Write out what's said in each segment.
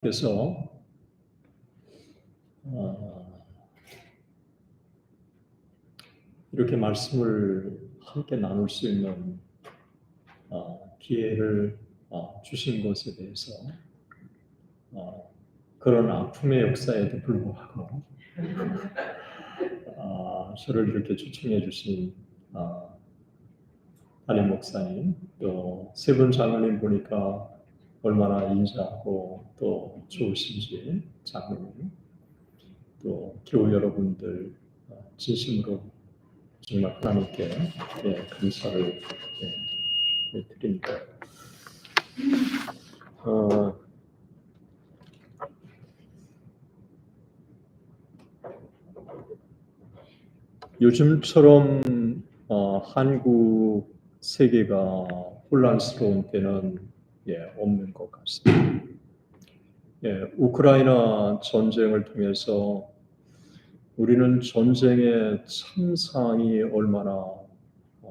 그래서 이렇게 말씀을 함께 나눌 수 있는 기회를 주신 것에 대해서 그런 아픔의 역사에도 불구하고 저를 이렇게 초청해 주신 담임 목사님, 또 세 분 장로님 보니까 얼마나 인자하고 또 좋으신지 장로님, 또 교우 여러분들 진심으로 정말 하나님께 감사를 드립니다. 요즘처럼 한국 세계가 혼란스러운 때는 없는 것 같습니다. 우크라이나 전쟁을 통해서 우리는 전쟁의 참상이 얼마나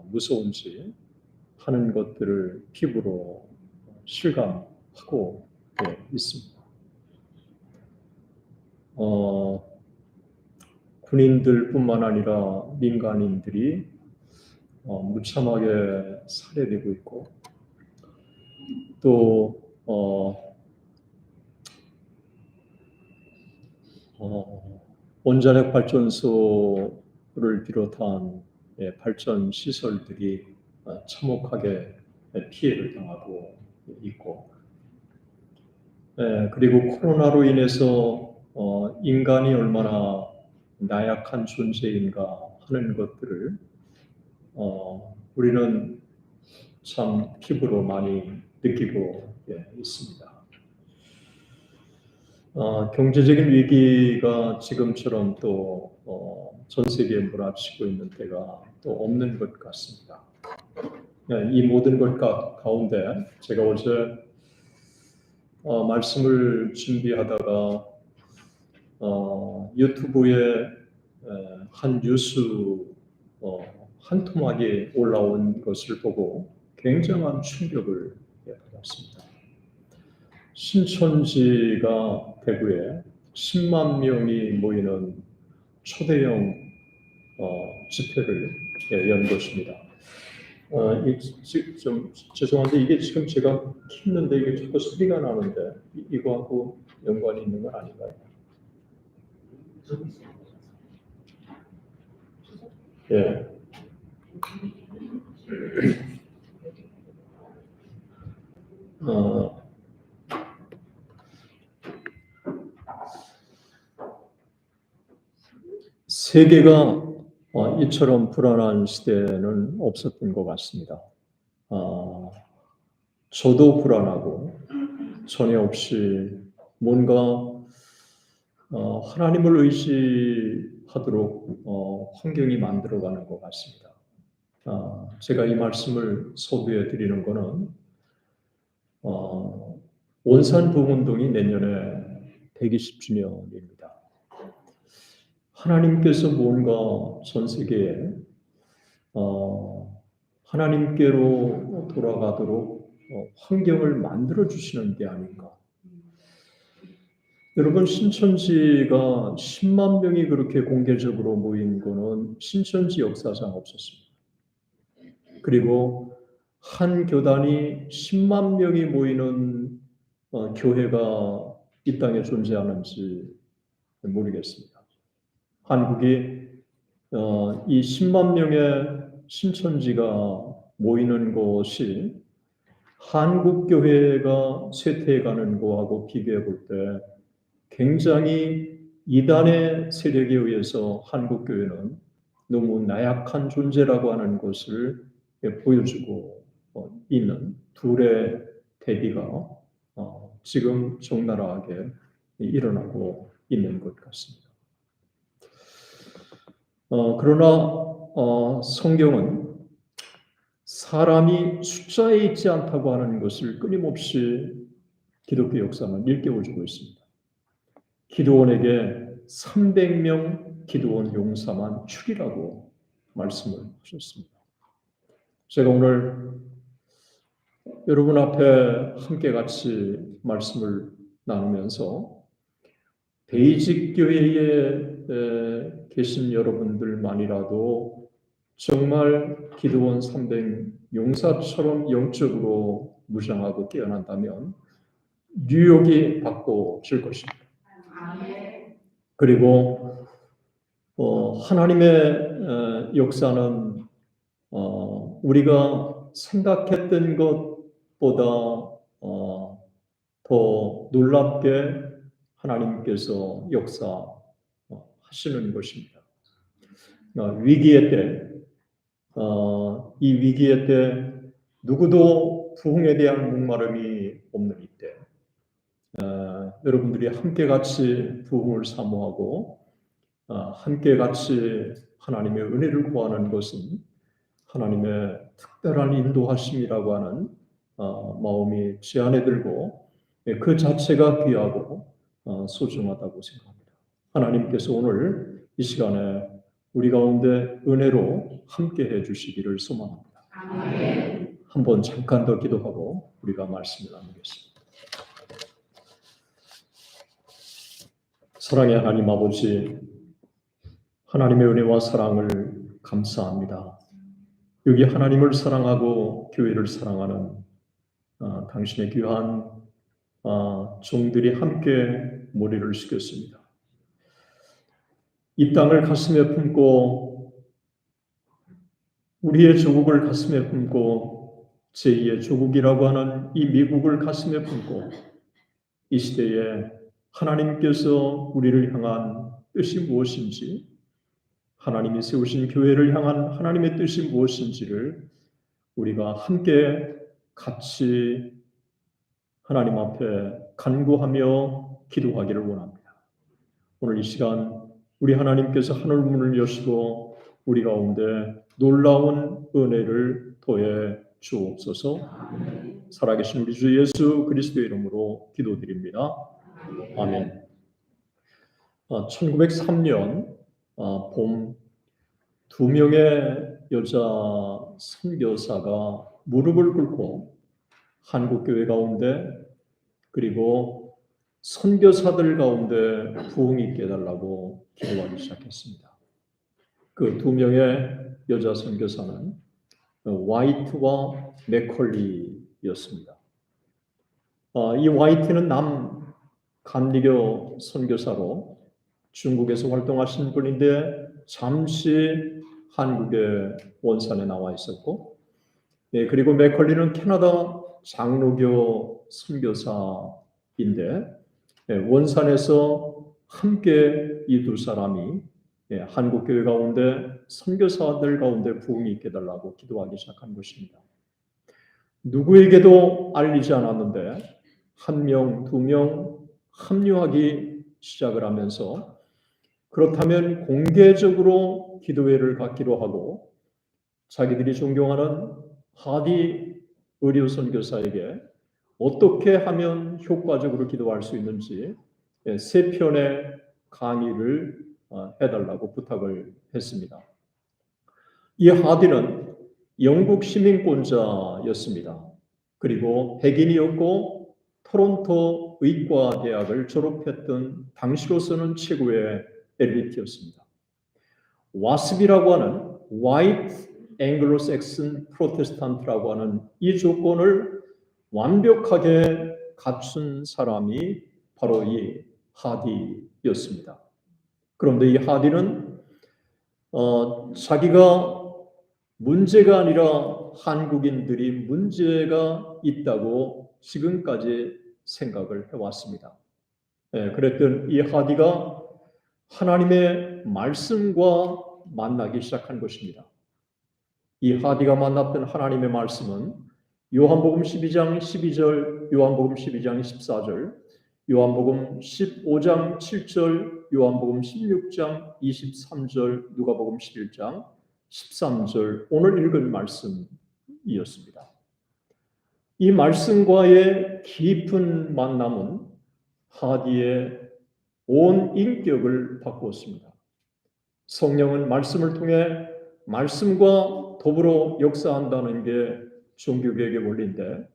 무서운지 하는 것들을 피부로 실감하고 있습니다. 군인들뿐만 아니라 민간인들이 무참하게 살해되고 있고 또 원자력 발전소를 비롯한 발전 시설들이 참혹하게 피해를 당하고 있고, 그리고 코로나로 인해서 인간이 얼마나 나약한 존재인가 하는 것들을 우리는 참 피부로 많이 느끼고 있습니다. 경제적인 위기가 지금처럼 또 전 세계에 몰아치고 있는 때가 또 없는 것 같습니다. 이 모든 것 가운데 제가 어제 말씀을 준비하다가 유튜브에 한 뉴스 한 토막이 올라온 것을 보고 굉장한 충격을 받았습니다. 신천지가 대구에 10만 명이 모이는 초대형 집회를 연 것입니다. 좀 죄송한데 이게 지금 제가 켰는데 이게 자꾸 소리가 나는데 이거하고 연관이 있는 건 아닌가요? 예. 세계가 이처럼 불안한 시대는 없었던 것 같습니다. 저도 불안하고 전혀 없이 뭔가 하나님을 의지하도록 환경이 만들어가는 것 같습니다. 제가 이 말씀을 소개해 드리는 것은 원산부흥운동이 내년에 120주년입니다. 하나님께서 뭔가 전 세계에 하나님께로 돌아가도록 환경을 만들어 주시는 게 아닌가. 여러분, 신천지가 10만 명이 그렇게 공개적으로 모인 거는 신천지 역사상 없었습니다. 그리고 한 교단이 10만 명이 모이는 교회가 이 땅에 존재하는지 모르겠습니다. 한국이 이 10만 명의 신천지가 모이는 곳이 한국 교회가 쇠퇴해가는 거하고 비교해 볼 때 굉장히 이단의 세력에 의해서 한국 교회는 너무 나약한 존재라고 하는 것을 보여주고 있는 둘의 대비가 지금 적나라하게 일어나고 있는 것 같습니다. 그러나 성경은 사람이 숫자에 있지 않다고 하는 것을 끊임없이 기독교 역사는 일깨워주고 있습니다. 기드온에게 300명 기드온 용사만 죽이라고 말씀을 하셨습니다. 제가 오늘 여러분 앞에 함께 같이 말씀을 나누면서 베이직 교회에 계신 여러분들만이라도 정말 기도원 300 용사처럼 영적으로 무장하고 깨어난다면 뉴욕이 바꿔질 것입니다. 그리고 하나님의 역사는 우리가 생각했던 것보다 더 놀랍게 하나님께서 역사하시는 것입니다. 위기의 때, 이 위기의 때 누구도 부흥에 대한 목마름이 없는 이때, 여러분들이 함께 같이 부흥을 사모하고 함께 같이 하나님의 은혜를 구하는 것은 하나님의 특별한 인도하심이라고 하는 마음이 제 안에 들고 그 자체가 귀하고 소중하다고 생각합니다. 하나님께서 오늘 이 시간에 우리 가운데 은혜로 함께 해주시기를 소망합니다. 아멘. 한번 잠깐 더 기도하고 우리가 말씀을 나누겠습니다. 사랑의 하나님 아버지, 하나님의 은혜와 사랑을 감사합니다. 여기 하나님을 사랑하고 교회를 사랑하는 당신의 귀한 종들이 함께 머리를 숙였습니다. 이 땅을 가슴에 품고 우리의 조국을 가슴에 품고 제2의 조국이라고 하는 이 미국을 가슴에 품고 이 시대에 하나님께서 우리를 향한 뜻이 무엇인지, 하나님이 세우신 교회를 향한 하나님의 뜻이 무엇인지를 우리가 함께 같이 하나님 앞에 간구하며 기도하기를 원합니다. 오늘 이 시간 우리 하나님께서 하늘 문을 여시고 우리 가운데 놀라운 은혜를 더해 주옵소서. 살아계신 우리 주 예수 그리스도의 이름으로 기도드립니다. 아멘. 1903년 봄 두 명의 여자 선교사가 무릎을 꿇고 한국교회 가운데 그리고 선교사들 가운데 부흥이 있게 해달라고 기도하기 시작했습니다. 그 두 명의 여자 선교사는 화이트와 맥컬리였습니다. 이 화이트는 남 감리교 선교사로 중국에서 활동하신 분인데 잠시 한국의 원산에 나와 있었고, 그리고 맥컬리는 캐나다 장로교 선교사인데 원산에서 함께 이 두 사람이 한국교회 가운데 선교사들 가운데 부흥이 있게 해달라고 기도하기 시작한 것입니다. 누구에게도 알리지 않았는데 한 명, 두 명 합류하기 시작을 하면서 그렇다면 공개적으로 기도회를 갖기로 하고 자기들이 존경하는 하디 의료 선교사에게 어떻게 하면 효과적으로 기도할 수 있는지 세 편의 강의를 해달라고 부탁을 했습니다. 이 하디는 영국 시민권자였습니다. 그리고 백인이었고 토론토 의과대학을 졸업했던 당시로서는 최고의 엘리트였습니다. 와스비라고 하는 White Anglo-Saxon Protestant라고 하는 이 조건을 완벽하게 갖춘 사람이 바로 이 하디였습니다. 그런데 이 하디는 자기가 문제가 아니라 한국인들이 문제가 있다고 지금까지 생각을 해왔습니다. 그랬던 이 하디가 하나님의 말씀과 만나기 시작한 것입니다. 이 하디가 만났던 하나님의 말씀은 요한복음 12장 12절, 요한복음 12장 14절, 요한복음 15장 7절, 요한복음 16장 23절, 누가복음 11장 13절 오늘 읽은 말씀이었습니다. 이 말씀과의 깊은 만남은 하디의 온 인격을 바꾸었습니다. 성령은 말씀을 통해 말씀과 더불어 역사한다는 게 종교개혁의 원리인데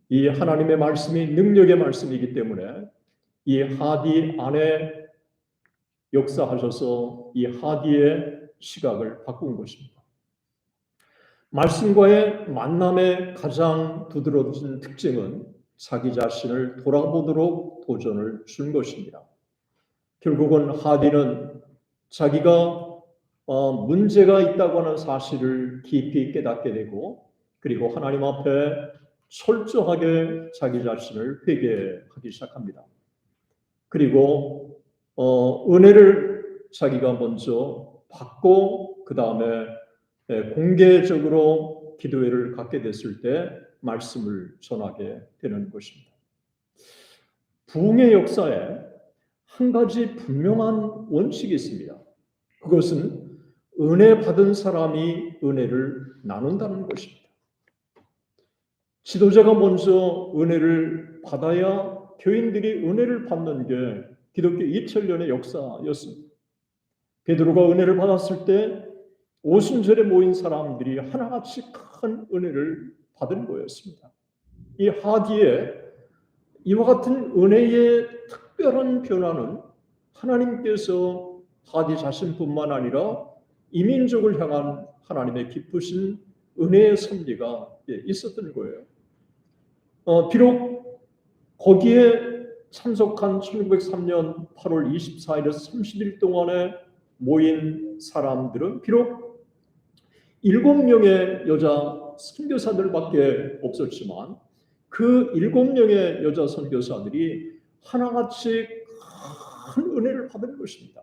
이 하나님의 말씀이 능력의 말씀이기 때문에 이 하디 안에 역사하셔서 이 하디의 시각을 바꾼 것입니다. 말씀과의 만남의 가장 두드러진 특징은 자기 자신을 돌아보도록 도전을 준 것입니다. 결국은 하디는 자기가 문제가 있다고 하는 사실을 깊이 깨닫게 되고, 그리고 하나님 앞에 철저하게 자기 자신을 회개하기 시작합니다. 그리고 은혜를 자기가 먼저 받고 그 다음에 공개적으로 기도회를 갖게 됐을 때 말씀을 전하게 되는 것입니다. 부흥의 역사에 한 가지 분명한 원칙이 있습니다. 그것은 은혜 받은 사람이 은혜를 나눈다는 것입니다. 지도자가 먼저 은혜를 받아야 교인들이 은혜를 받는 게 기독교 2000년의 역사였습니다. 베드로가 은혜를 받았을 때 오순절에 모인 사람들이 하나같이 큰 은혜를 받은 거였습니다. 이 하디에 이와 같은 은혜의 특별한 변화는 하나님께서 하디 자신뿐만 아니라 이민족을 향한 하나님의 기쁘신 은혜의 섭리가 있었던 거예요. 비록 거기에 참석한 1903년 8월 24일에서 30일 동안에 모인 사람들은 비록 7명의 여자 선교사들밖에 없었지만 그 7명의 여자 선교사들이 하나같이 큰 은혜를 받은 것입니다.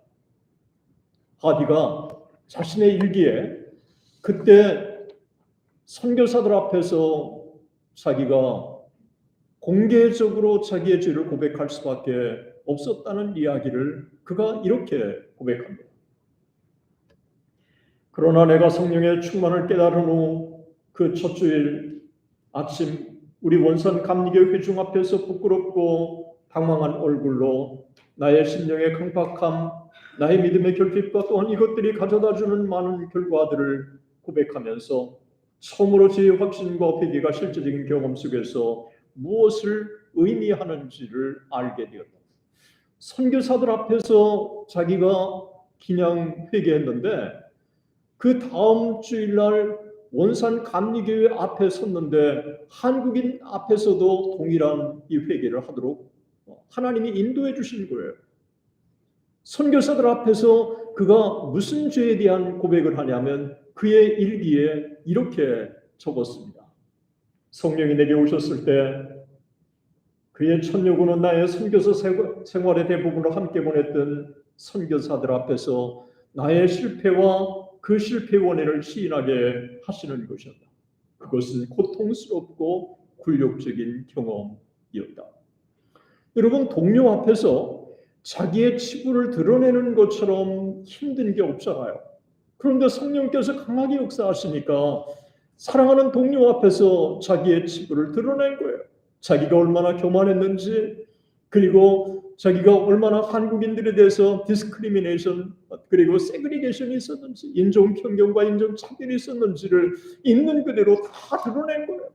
하디가 자신의 일기에 그때 선교사들 앞에서 자기가 공개적으로 자기의 죄를 고백할 수밖에 없었다는 이야기를 그가 이렇게 고백합니다. 그러나 내가 성령의 충만을 깨달은 후 그 첫 주일 아침 우리 원산 감리교 회중 앞에서 부끄럽고 당황한 얼굴로 나의 심령의 강박함, 나의 믿음의 결핍과 또한 이것들이 가져다주는 많은 결과들을 고백하면서 처음으로 제 확신과 회개가 실제적인 경험 속에서 무엇을 의미하는지를 알게 되었다. 선교사들 앞에서 자기가 그냥 회개했는데 그 다음 주일날 원산 감리교회 앞에 섰는데 한국인 앞에서도 동일한 이 회개를 하도록 하나님이 인도해 주신 거예요. 선교사들 앞에서 그가 무슨 죄에 대한 고백을 하냐면 그의 일기에 이렇게 적었습니다. 성령이 내게 오셨을 때 그의 첫 요구는 나의 선교사 생활의 대부분을 함께 보냈던 선교사들 앞에서 나의 실패와 그 실패 원인을 시인하게 하시는 것이었다. 그것은 고통스럽고 굴욕적인 경험이었다. 여러분, 동료 앞에서 자기의 치부를 드러내는 것처럼 힘든 게 없잖아요. 그런데 성령께서 강하게 역사하시니까 사랑하는 동료 앞에서 자기의 치부를 드러낸 거예요. 자기가 얼마나 교만했는지, 그리고 자기가 얼마나 한국인들에 대해서 디스크리미네이션 그리고 세그리게이션이 있었는지, 인종 편견과 인종 차별이 있었는지를 있는 그대로 다 드러낸 거예요.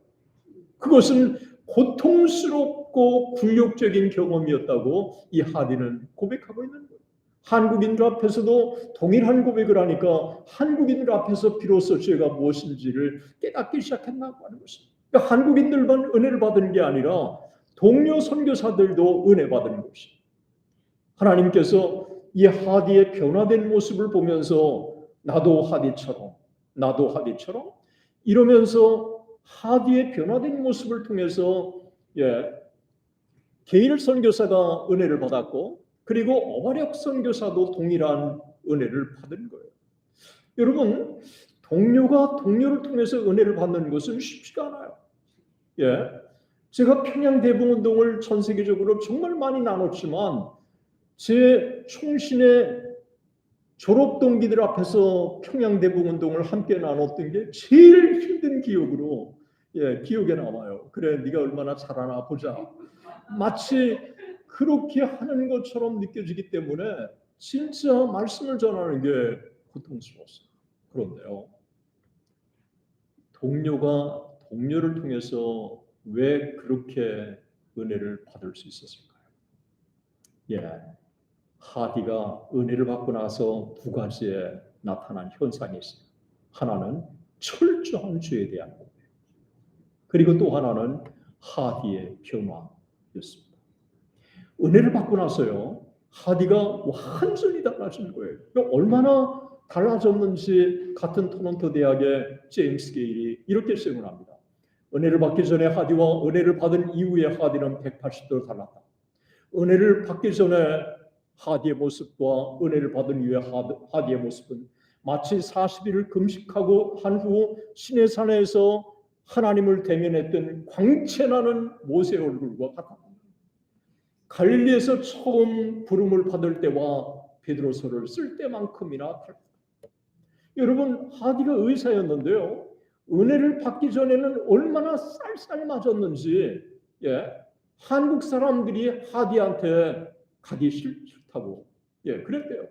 그것은 고통스럽고 굴욕적인 경험이었다고 이 하디는 고백하고 있는 거예요. 한국인들 앞에서도 동일한 고백을 하니까 한국인들 앞에서 비로소 죄가 무엇인지를 깨닫기 시작했다고 하는 것입니다. 그러니까 한국인들만 은혜를 받은 게 아니라 동료 선교사들도 은혜 받은 것입니다. 하나님께서 이 하디의 변화된 모습을 보면서 나도 하디처럼 이러면서 하디의 변화된 모습을 통해서 게일 선교사가 은혜를 받았고 그리고 어바력 선교사도 동일한 은혜를 받은 거예요. 여러분, 동료가 동료를 통해서 은혜를 받는 것은 쉽지가 않아요. 제가 평양 대북운동을 전 세계적으로 정말 많이 나눴지만 제 총신의 졸업 동기들 앞에서 평양 대북운동을 함께 나눴던 게 제일 힘든 기억으로 기억에 남아요. 그래, 네가 얼마나 잘하나 보자. 마치 그렇게 하는 것처럼 느껴지기 때문에 진짜 말씀을 전하는 게 고통스러웠어요. 그런데요, 동료가 동료를 통해서 왜 그렇게 은혜를 받을 수 있었을까요? 예, 하디가 은혜를 받고 나서 두 가지에 나타난 현상이 있어요. 하나는 철저한 죄에 대한 고백, 그리고 또 하나는 하디의 변화였습니다. 은혜를 받고 나서요, 하디가 완전히 달라진 거예요. 얼마나 달라졌는지 같은 토론토 대학의 제임스 게일이 이렇게 설명합니다. 은혜를 받기 전에 하디와 은혜를 받은 이후의 하디는 180도 달랐다. 은혜를 받기 전에 하디의 모습과 은혜를 받은 이후의 하디의 모습은 마치 40일을 금식하고 한 후 시내산에서 하나님을 대면했던 광채나는 모세 얼굴과 같았다. 갈릴리에서 처음 부름을 받을 때와 베드로서를 쓸 때만큼이나 달랐다. 여러분, 하디가 의사였는데요, 은혜를 받기 전에는 얼마나 쌀쌀 맞았는지, 한국 사람들이 하디한테 가기 싫다고 그랬대요.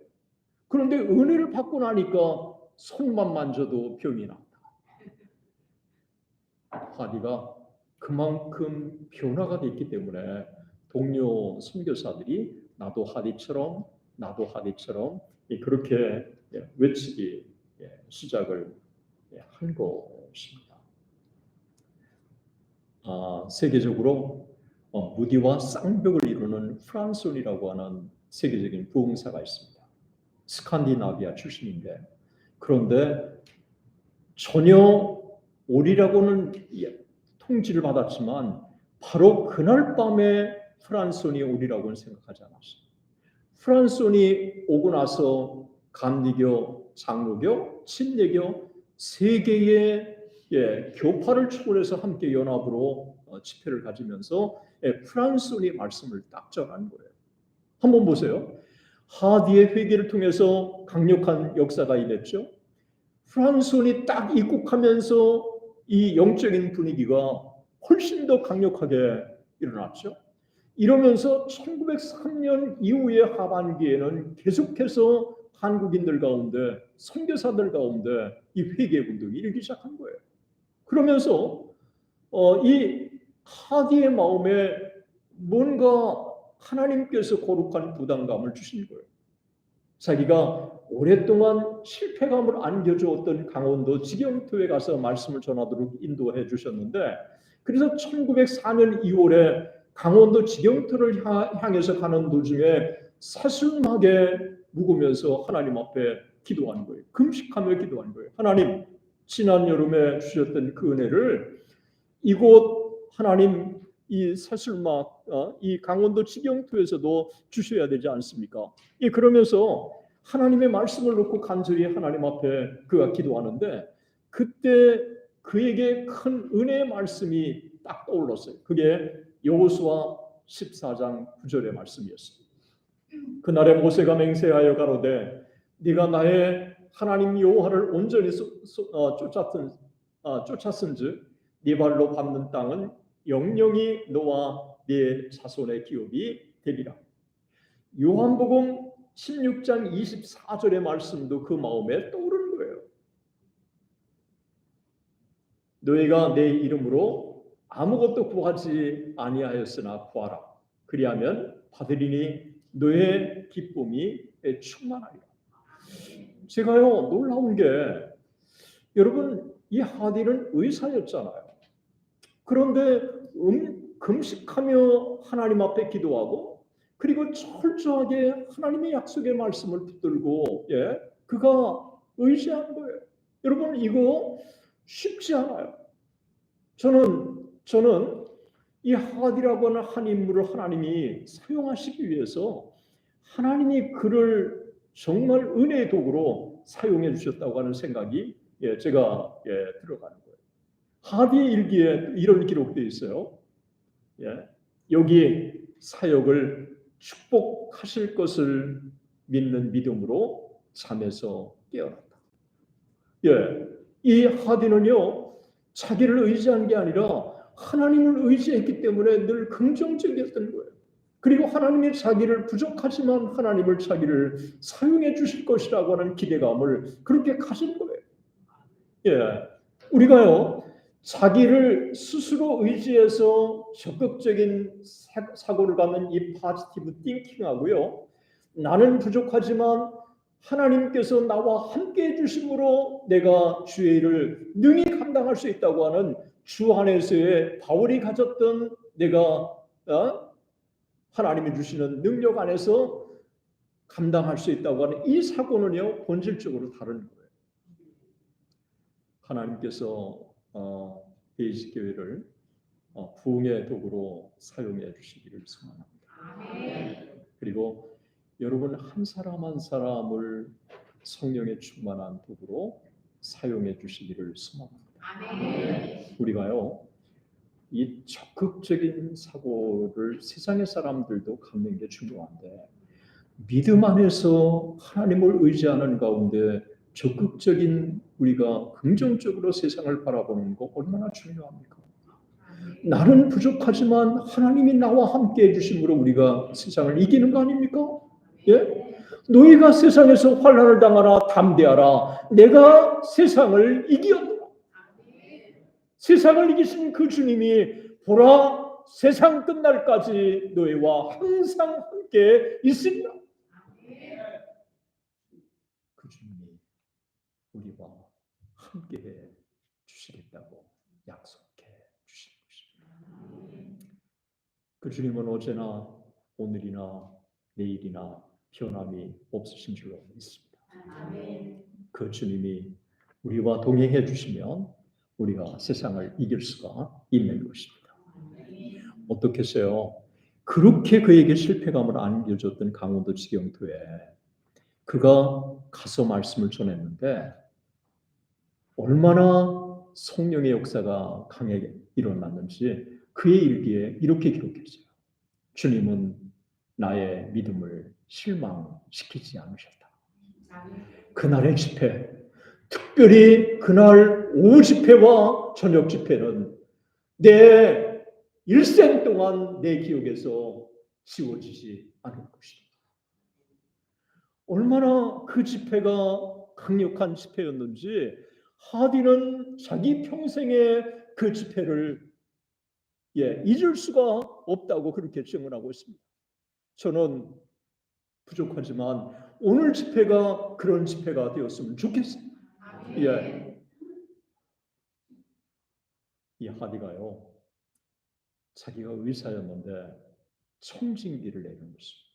그런데 은혜를 받고 나니까 손만 만져도 병이 났다. 하디가 그만큼 변화가 됐기 때문에 동료 선교사들이 나도 하디처럼 그렇게 외치기 시작을 한 것입니다. 세계적으로 무디와 쌍벽을 이루는 프란손이라고 하는 세계적인 부흥사가 있습니다. 스칸디나비아 출신인데, 그런데 전혀 오리라고는 통지를 받았지만 바로 그날 밤에 프란손이 오리라고는 생각하지 않았어요. 프란손이 오고 나서 감리교, 장로교, 침례교 세 개의 교파를 초월해서 함께 연합으로 집회를 가지면서 프란손이 말씀을 딱 전한 거예요. 한번 보세요. 하디의 회개를 통해서 강력한 역사가 일했죠. 프란손이 딱 입국하면서 이 영적인 분위기가 훨씬 더 강력하게 일어났죠. 이러면서 1903년 이후의 하반기에는 계속해서 한국인들 가운데, 선교사들 가운데 이 회개 운동이 일기 시작한 거예요. 그러면서 이 하디의 마음에 뭔가 하나님께서 거룩한 부담감을 주신 거예요. 자기가 오랫동안 실패감을 안겨주었던 강원도 지경토에 가서 말씀을 전하도록 인도해 주셨는데, 그래서 1904년 2월에 강원도 지경토를 향해서 가는 도중에 사슬막에 묵으면서 하나님 앞에 기도하는 거예요. 금식하며 기도하는 거예요. 하나님, 지난 여름에 주셨던 그 은혜를 이곳 하나님 이 사슬막 이 강원도 지경토에서도 주셔야 되지 않습니까? 그러면서 하나님의 말씀을 놓고 간절히 하나님 앞에 그가 기도하는데, 그때 그에게 큰 은혜의 말씀이 딱 떠올랐어요. 그게 여호수아 14장 9절의 말씀이었습니다. 그날에 모세가 맹세하여 가로되 네가 나의 하나님 여호와를 온전히 쫓았은즉 네 발로 밟는 땅은 영영이 너와 네 자손의 기업이 되리라. 요한복음 16장 24절의 말씀도 그 마음에 떠오르는 거예요. 너희가 내 이름으로 아무것도 구하지 아니하였으나 구하라. 그리하면 받으리니 너의 기쁨이 충만하리라. 제가요, 놀라운 게, 여러분, 이 하디는 의사였잖아요. 그런데 금식하며 하나님 앞에 기도하고, 그리고 철저하게 하나님의 약속의 말씀을 붙들고 그가 의지한 거예요. 여러분, 이거 쉽지 않아요. 저는 이 하디라고 하는 한 인물을 하나님이 사용하시기 위해서 하나님이 그를 정말 은혜의 도구로 사용해 주셨다고 하는 생각이 제가 들어가는 거예요. 하디의 일기에 이런 기록되어 있어요. 여기 사역을 축복하실 것을 믿는 믿음으로 잠에서 깨어났다. 이 하디는요, 자기를 의지한 게 아니라 하나님을 의지했기 때문에 늘 긍정적이었던 거예요. 그리고 하나님이 자기를 부족하지만 하나님을 자기를 사용해 주실 것이라고 하는 기대감을 그렇게 가진 거예요. 우리가요, 자기를 스스로 의지해서 적극적인 사고를 갖는 이 포지티브 띵킹하고요. 나는 부족하지만 하나님께서 나와 함께 해주심으로 내가 주의 일을 능히 감당할 수 있다고 하는 주 안에서의 바울이 가졌던 내가 하나님이 주시는 능력 안에서 감당할 수 있다고 하는 이 사고는요, 본질적으로 다른 거예요. 하나님께서 베이직 교회를 부흥의 도구로 사용해 주시기를 소망합니다. 그리고 여러분 한 사람 한 사람을 성령의 충만한 도구로 사용해 주시기를 소망합니다. 우리가요, 이 적극적인 사고를 세상의 사람들도 갖는 게 중요한데 믿음 안에서 하나님을 의지하는 가운데 적극적인 우리가 긍정적으로 세상을 바라보는 거 얼마나 중요합니까? 나는 부족하지만 하나님이 나와 함께 해주심으로 우리가 세상을 이기는 거 아닙니까? 예? 너희가 세상에서 환난을 당하라 담대하라 내가 세상을 이기었노라. 세상을 이기신 그 주님이 보라 세상 끝날까지 너희와 항상 함께 있으리라. 그 주님이 우리와 함께해 주시겠다고 약속해 주신 것입니다. 그 주님은 어제나 오늘이나 내일이나 변함이 없으신 줄로 믿습니다. 그 주님이 우리와 동행해 주시면 우리가 세상을 이길 수가 있는 것입니다. 어떻게 했어요? 그렇게 그에게 실패감을 안겨줬던 강원도 지경교회 그가 가서 말씀을 전했는데 얼마나 성령의 역사가 강하게 일어났는지 그의 일기에 이렇게 기록했어요. 주님은 나의 믿음을 실망시키지 않으셨다. 그날의 집회, 특별히 그날 오후 집회와 저녁 집회는 내 일생 동안 내 기억에서 지워지지 않을 것이다. 얼마나 그 집회가 강력한 집회였는지 하디는 자기 평생에 그 집회를 잊을 수가 없다고 그렇게 증언하고 있습니다. 저는 부족하지만 오늘 집회가 그런 집회가 되었으면 좋겠습니다. 이 하디가요, 자기가 의사였는데 청진기를 내린 것입니다.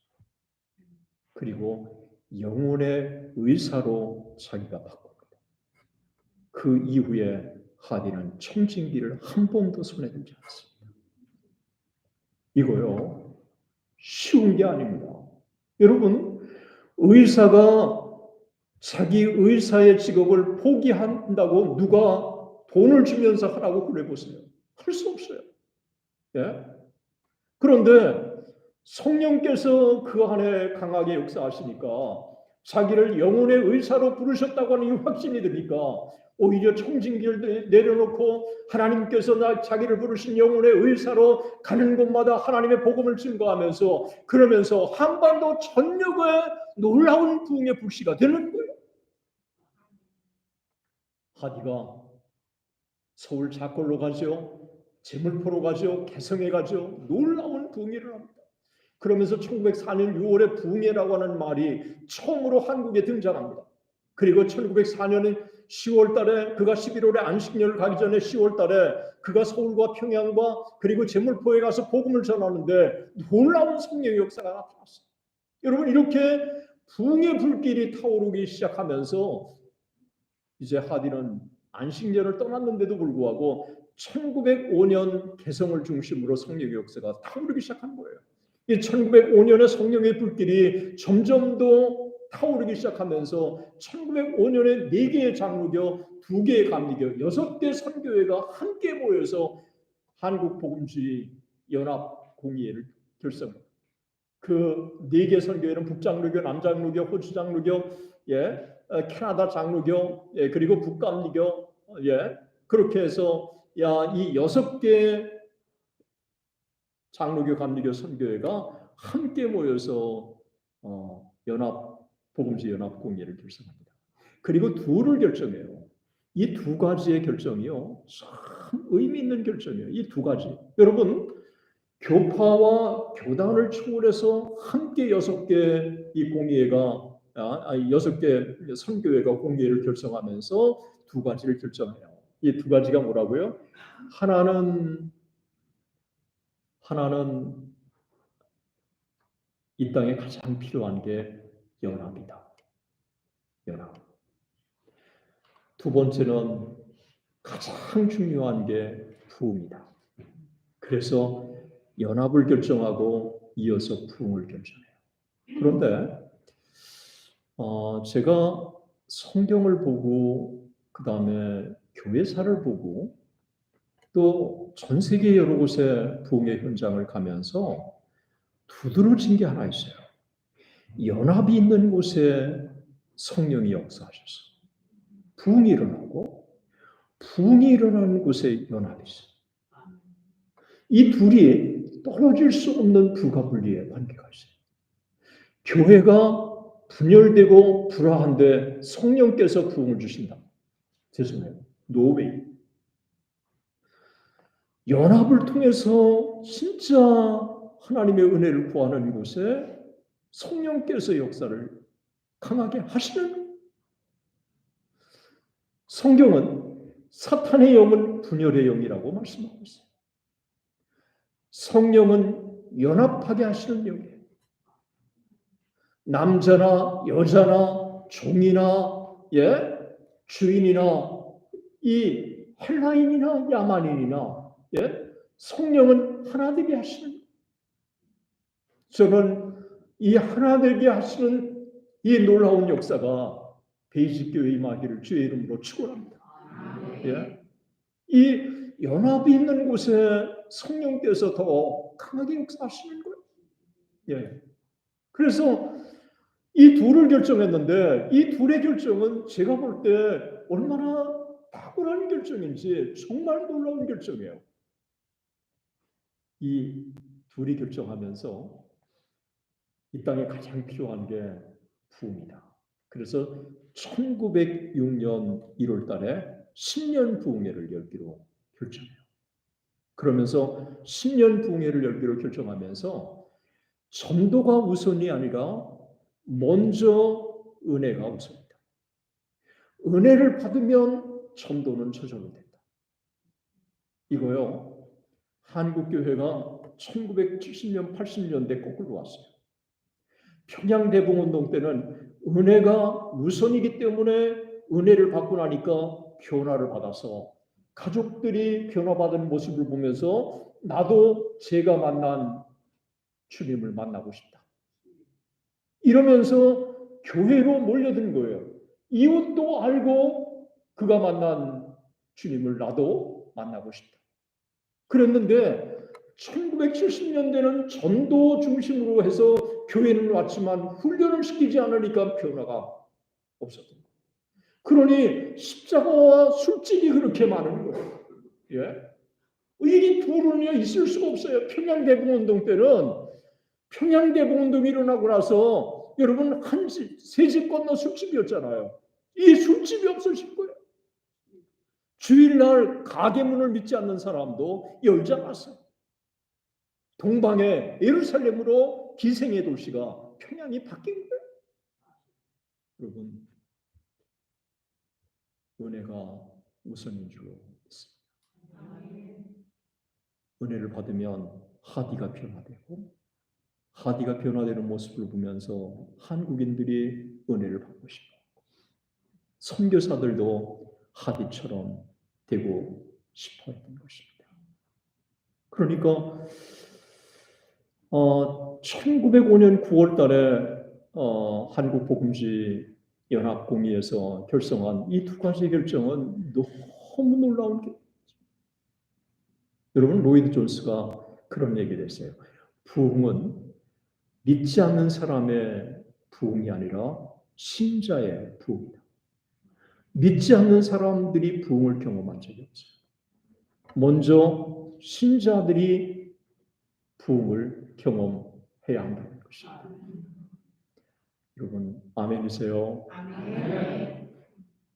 그리고 영혼의 의사로 자기가 바꿉니다. 그 이후에 하디는 청진기를 한 번도 손에 들지 않습니다. 이거요, 쉬운 게 아닙니다. 여러분, 의사가 자기 의사의 직업을 포기한다고 누가 돈을 주면서 하라고 그래 보세요. 할 수 없어요. 그런데 성령께서 그 안에 강하게 역사하시니까 자기를 영혼의 의사로 부르셨다고 하는 이 확신이 드니까 오히려 청진기를 내려놓고 하나님께서 자기를 부르신 영혼의 의사로 가는 곳마다 하나님의 복음을 증거하면서 그러면서 한반도 전역에 놀라운 부흥의 불씨가 되는 거예요. 하디가 서울 작골로 가죠. 제물포로 가죠. 개성에 가죠. 놀라운 부흥이 일어납니다. 그러면서 1904년 6월에 부흥회라고 하는 말이 처음으로 한국에 등장합니다. 그리고 1904년에 10월 달에 그가 11월에 안식년을 가기 전에 10월 달에 그가 서울과 평양과 그리고 제물포에 가서 복음을 전하는데 놀라운 성령의 역사가 나타났어요. 여러분, 이렇게 부흥의 불길이 타오르기 시작하면서 이제 하디는 안식년을 떠났는데도 불구하고 1905년 개성을 중심으로 성령의 역사가 타오르기 시작한 거예요. 이 1905년에 성령의 불길이 점점 더 타오르기 시작하면서 1905년에 4개의 장로교, 2개의 감리교, 6개 선교회가 함께 모여서 한국복음주의 연합공의회를 결성합니다. 그 4개 선교회는 북장로교, 남장로교, 호주장로교, 캐나다 장로교, 그리고 북감리교, 그렇게 해서 이 6개 장로교, 감리교, 선교회가 함께 모여서 복음주의 연합공의회를 결성합니다. 그리고 둘을 결정해요. 이 두 가지의 결정이요, 참 의미 있는 결정이에요. 이 두 가지. 여러분, 교파와 교단을 초월해서 함께 6개 이 공의회가 6개 선교회가 공의회를 결성하면서 두 가지를 결정해요. 이 두 가지가 뭐라고요? 하나는 이 땅에 가장 필요한 게 연합이다. 연합. 두 번째는 가장 중요한 게 부흥이다. 그래서 연합을 결정하고 이어서 부흥을 결정해요. 그런데 제가 성경을 보고 그 다음에 교회사를 보고 또 전 세계 여러 곳에 부흥의 현장을 가면서 두드러진 게 하나 있어요. 연합이 있는 곳에 성령이 역사하셔서 부흥이 일어나고 부흥이 일어나는 곳에 연합이 있어요. 이 둘이 떨어질 수 없는 불가분리의 관계가 있어요. 교회가 분열되고 불화한데 성령께서 부흥을 주신다. 죄송해요. 노웨이. 연합을 통해서 진짜 하나님의 은혜를 구하는 곳에 성령께서 역사를 강하게 하시는. 성경은 사탄의 영은 분열의 영이라고 말씀하고 있어요. 성령은 연합하게 하시는 영이에요. 남자나 여자나 종이나 주인이나 이 헬라인이나 야만인이나 성령은 하나 되게 하시는. 저는 이 하나 되게 하시는 이 놀라운 역사가 베이직교회 임하기를 주의 이름으로 축원합니다. 이 연합이 있는 곳에 성령께서 더 강하게 역사하시는 거예요. 그래서 이 둘을 결정했는데 이 둘의 결정은 제가 볼 때 얼마나 탁월한 결정인지 정말 놀라운 결정이에요. 이 둘이 결정하면서 이 땅에 가장 필요한 게 부흥이다. 그래서 1906년 1월 달에 10년 부흥회를 열기로 결정해요. 그러면서 10년 부흥회를 열기로 결정하면서 전도가 우선이 아니라 먼저 은혜가 우선이다. 은혜를 받으면 전도는 저절로 된다. 이거요. 한국교회가 1970년, 80년대 거꾸로 왔어요. 평양대봉운동 때는 은혜가 우선이기 때문에 은혜를 받고 나니까 변화를 받아서 가족들이 변화받은 모습을 보면서 나도 제가 만난 주님을 만나고 싶다. 이러면서 교회로 몰려든 거예요. 이웃도 알고 그가 만난 주님을 나도 만나고 싶다. 그랬는데 1970년대는 전도 중심으로 해서 교회는 왔지만 훈련을 시키지 않으니까 변화가 없었던 거예요. 그러니 십자가와 술집이 그렇게 많은 거예요. 이 둘은 있을 수가 없어요. 평양대봉운동 때는 평양대봉운동이 일어나고 나서 여러분 세 집 건너 술집이었잖아요. 이 술집이 없어질 거예요. 주일날 가게문을 믿지 않는 사람도 열지 않았어요. 동방의 예루살렘으로 기생의 도시가 평양이 바뀐 거예요. 여러분, 은혜가 우선인 줄로 믿습니다. 은혜를 받으면 하디가 변화되고 하디가 변화되는 모습을 보면서 한국인들이 은혜를 받고 싶어. 선교사들도 하디처럼 되고 싶어 했던 것입니다. 그러니까 1905년 9월 달에 한국복음지 연합공의에서 결성한 이 두 가지 결정은 너무 놀라운 게, 여러분 로이드 존스가 그런 얘기를 했어요. 부흥은 믿지 않는 사람의 부흥이 아니라 신자의 부흥이다. 믿지 않는 사람들이 부흥을 경험한 적이 없어요. 먼저 신자들이 부흥을 경험해야 한다는 것입니다. 여러분 아멘이세요? 아멘.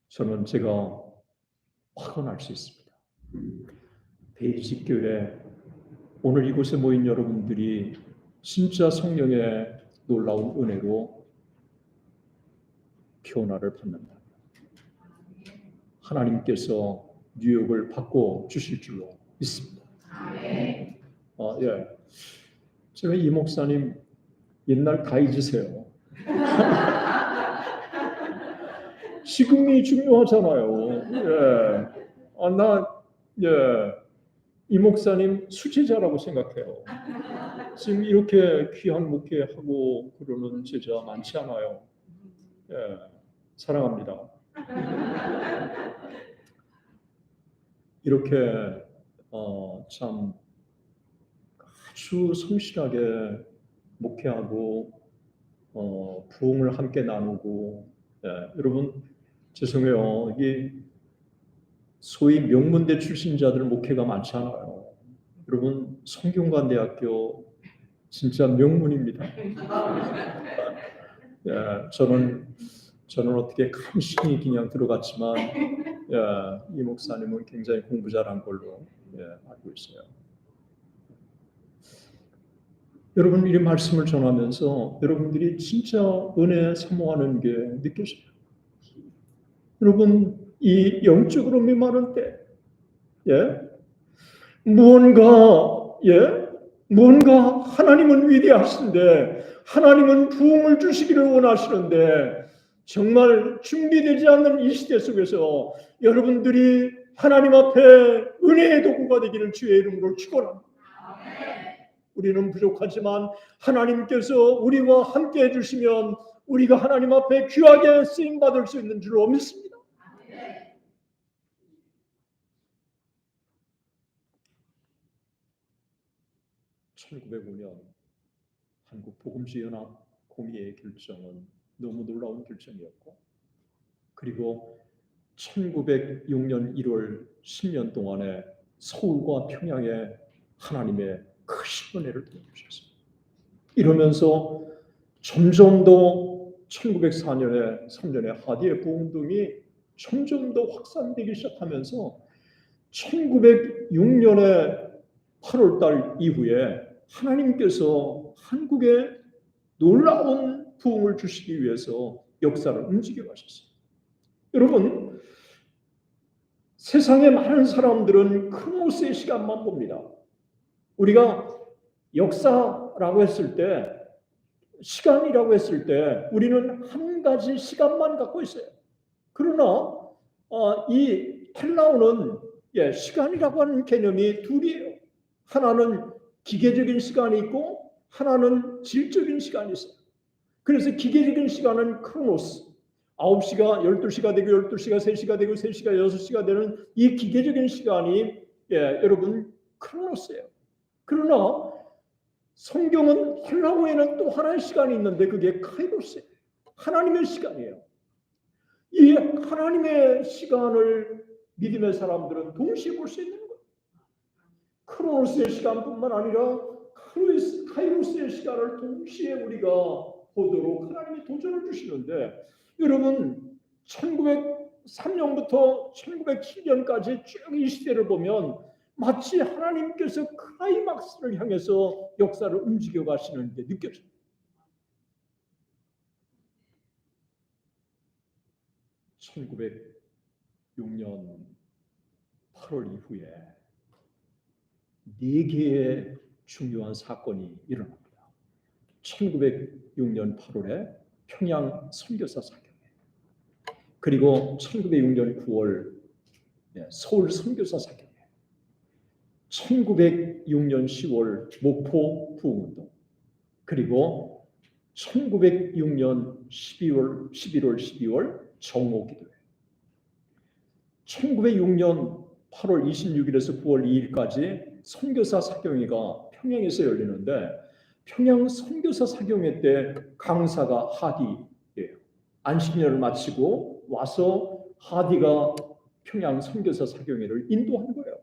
저는 제가 확언할 수 있습니다. 베이직교회 오늘 이곳에 모인 여러분들이 진짜 성령의 놀라운 은혜로 교훈을 받는다. 하나님께서 뉴욕을 바꿔 주실 줄로 믿습니다. 예. 제가 이 목사님 옛날 다 잊으세요. 지금이 중요하잖아요. 이 목사님 수제자라고 생각해요. 지금 이렇게 귀한 목회하고 그러는 제자 많지 않아요. 사랑합니다. 이렇게 참 아주 성실하게 목회하고 부흥을 함께 나누고 여러분 죄송해요. 이게 소위 명문대 출신자들 목회가 많지 않아요. 여러분 성균관대학교 진짜 명문입니다. 저는 어떻게 간신히 그냥 들어갔지만 이 목사님은 굉장히 공부 잘한 걸로 알고 있어요. 여러분 이 말씀을 전하면서 여러분들이 진짜 은혜 사모하는 게 느껴져요. 여러분 이 영적으로 메마른 때 무언가 하나님은 위대하신데 하나님은 부흥을 주시기를 원하시는데 정말 준비되지 않는 이 시대 속에서 여러분들이 하나님 앞에 은혜의 도구가 되기를 주의 이름으로 축원합니다. 우리는 부족하지만 하나님께서 우리와 함께 해주시면 우리가 하나님 앞에 귀하게 쓰임받을 수 있는 줄로 믿습니다. 1905년 한국복음주연합 공의회 결정은 너무 놀라운 결정이었고 그리고 1906년 1월 10년 동안에 서울과 평양에 하나님의 크신 은혜를 보여주셨습니다. 이러면서 점점 더 1904년에 3년에 하디의 부흥운동이 점점 더 확산되기 시작하면서 1906년에 8월달 이후에 하나님께서 한국에 놀라운 부흥을 주시기 위해서 역사를 움직여 가셨어요. 여러분 세상에 많은 사람들은 크로노스의 시간만 봅니다. 우리가 역사라고 했을 때 시간이라고 했을 때 우리는 한 가지 시간만 갖고 있어요. 그러나 이 헬라어는 시간이라고 하는 개념이 둘이에요. 하나는 기계적인 시간이 있고 하나는 질적인 시간이 있어요. 그래서 기계적인 시간은 크로노스 9시가 12시가 되고 12시가 3시가 되고 3시가 6시가 되는 이 기계적인 시간이 여러분 크로노스예요. 그러나 성경은 헬라어에는 또 하나의 시간이 있는데 그게 카이로스예요. 하나님의 시간이에요. 이 하나님의 시간을 믿음의 사람들은 동시에 볼 수 있는 거예요. 크로노스의 시간뿐만 아니라 카이로스의 시간을 동시에 우리가 보도록 하나님이 도전을 주시는데 여러분 1903년부터 1907년까지 쭉 이 시대를 보면 마치 하나님께서 클라이막스를 향해서 역사를 움직여 가시는 게 느껴져요. (1906년 8월) 이후에 4개의 중요한 사건이 일어납니다. 1906년 8월에 평양 선교사 사경회, 그리고 1906년 9월 서울 선교사 사경회, 1906년 10월 목포 부흥운동, 그리고 1906년 11월 12월 정오기도회, 1906년 8월 26일에서 9월 2일까지 선교사 사경회가 평양에서 열리는데 평양 선교사 사경회 때 강사가 하디예요. 안식년을 마치고 와서 하디가 평양 선교사 사경회를 인도한 거예요.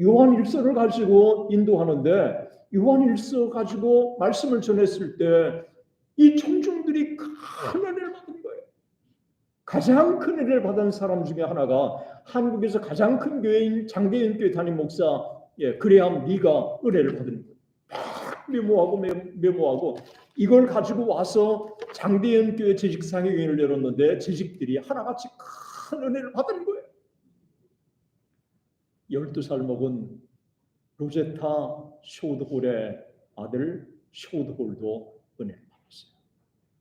요한일서를 가지고 인도하는데 요한일서 가지고 말씀을 전했을 때 이 청중들이 큰 은혜를 받은 거예요. 가장 큰 은혜를 받은 사람 중에 하나가 한국에서 가장 큰 교회인 장대현 교회 담임 목사 그레함 리가 은혜를 받은 거예요. 메모하고 이걸 가지고 와서 장대현 교회 재직상회의를 열었는데 재직들이 하나같이 큰 은혜를 받은 거예요. 12살 먹은 로제타 쇼드홀의 아들 쇼드홀도 은혜를 받았어요.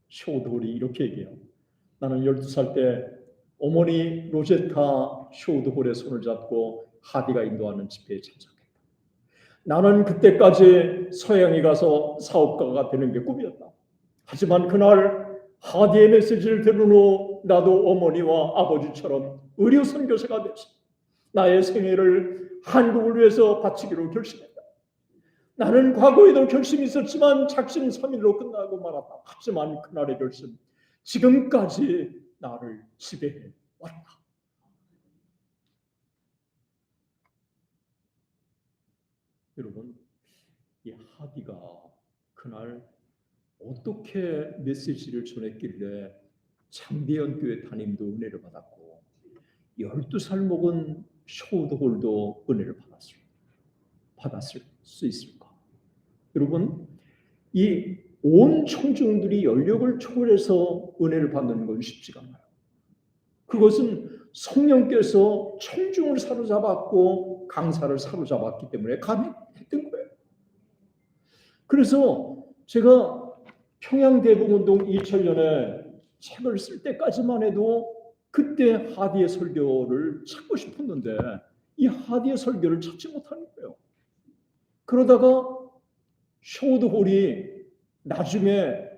쇼드홀이 이렇게 얘기해요. 나는 12살 때 어머니 로제타 쇼드홀의 손을 잡고 하디가 인도하는 집회에 참석했다. 나는 그때까지 서양에 가서 사업가가 되는 게 꿈이었다. 하지만 그날 하디의 메시지를 들은 후 나도 어머니와 아버지처럼 의료 선교사가 됐어. 나의 생애를 한국을 위해서 바치기로 결심했다. 나는 과거에도 결심이 있었지만 작심삼일로 끝나고 말았다. 하지만 그날의 결심, 지금까지 나를 지배해 왔다. 여러분, 이 하디가 그날 어떻게 메시지를 전했길래 장대현 교회 담임도 은혜를 받았고 12살 먹은 쇼드홀도 은혜를 받았을 수 있을까? 여러분, 이 온 청중들이 연령을 초월해서 은혜를 받는 건 쉽지가 않아요. 그것은 성령께서 청중을 사로잡았고 강사를 사로잡았기 때문에 가능했던 거예요. 그래서 제가 평양대북운동 2000년에 책을 쓸 때까지만 해도 그때 하디의 설교를 찾고 싶었는데 이 하디의 설교를 찾지 못하는 거예요. 그러다가 쇼드홀이 나중에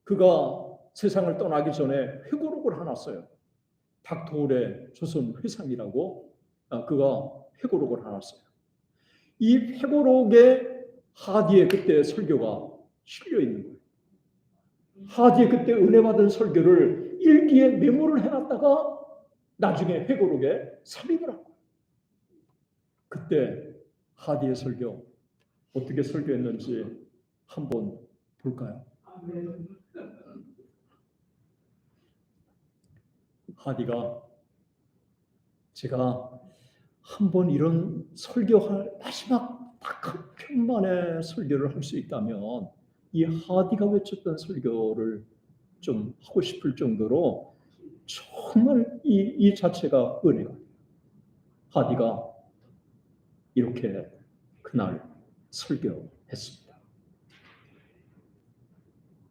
그가 세상을 떠나기 전에 회고록을 하나 써요. 닥터홀의 조선 회상이라고 그가 회고록을 하나 써요. 이 회고록에 하디의 그때 설교가 실려 있는 거예요. 하디의 그때 은혜 받은 설교를 일기에 메모를 해놨다가 나중에 회고록에 삽입을 한 거예요. 그때 하디의 설교 어떻게 설교했는지 한번 볼까요? 하디가 제가 한번 이런 설교할 마지막 딱 한 편만의 설교를 할 수 있다면 이 하디가 외쳤던 설교를 좀 하고 싶을 정도로 정말 이 자체가 은혜가 하디가 이렇게 그날 설교했습니다.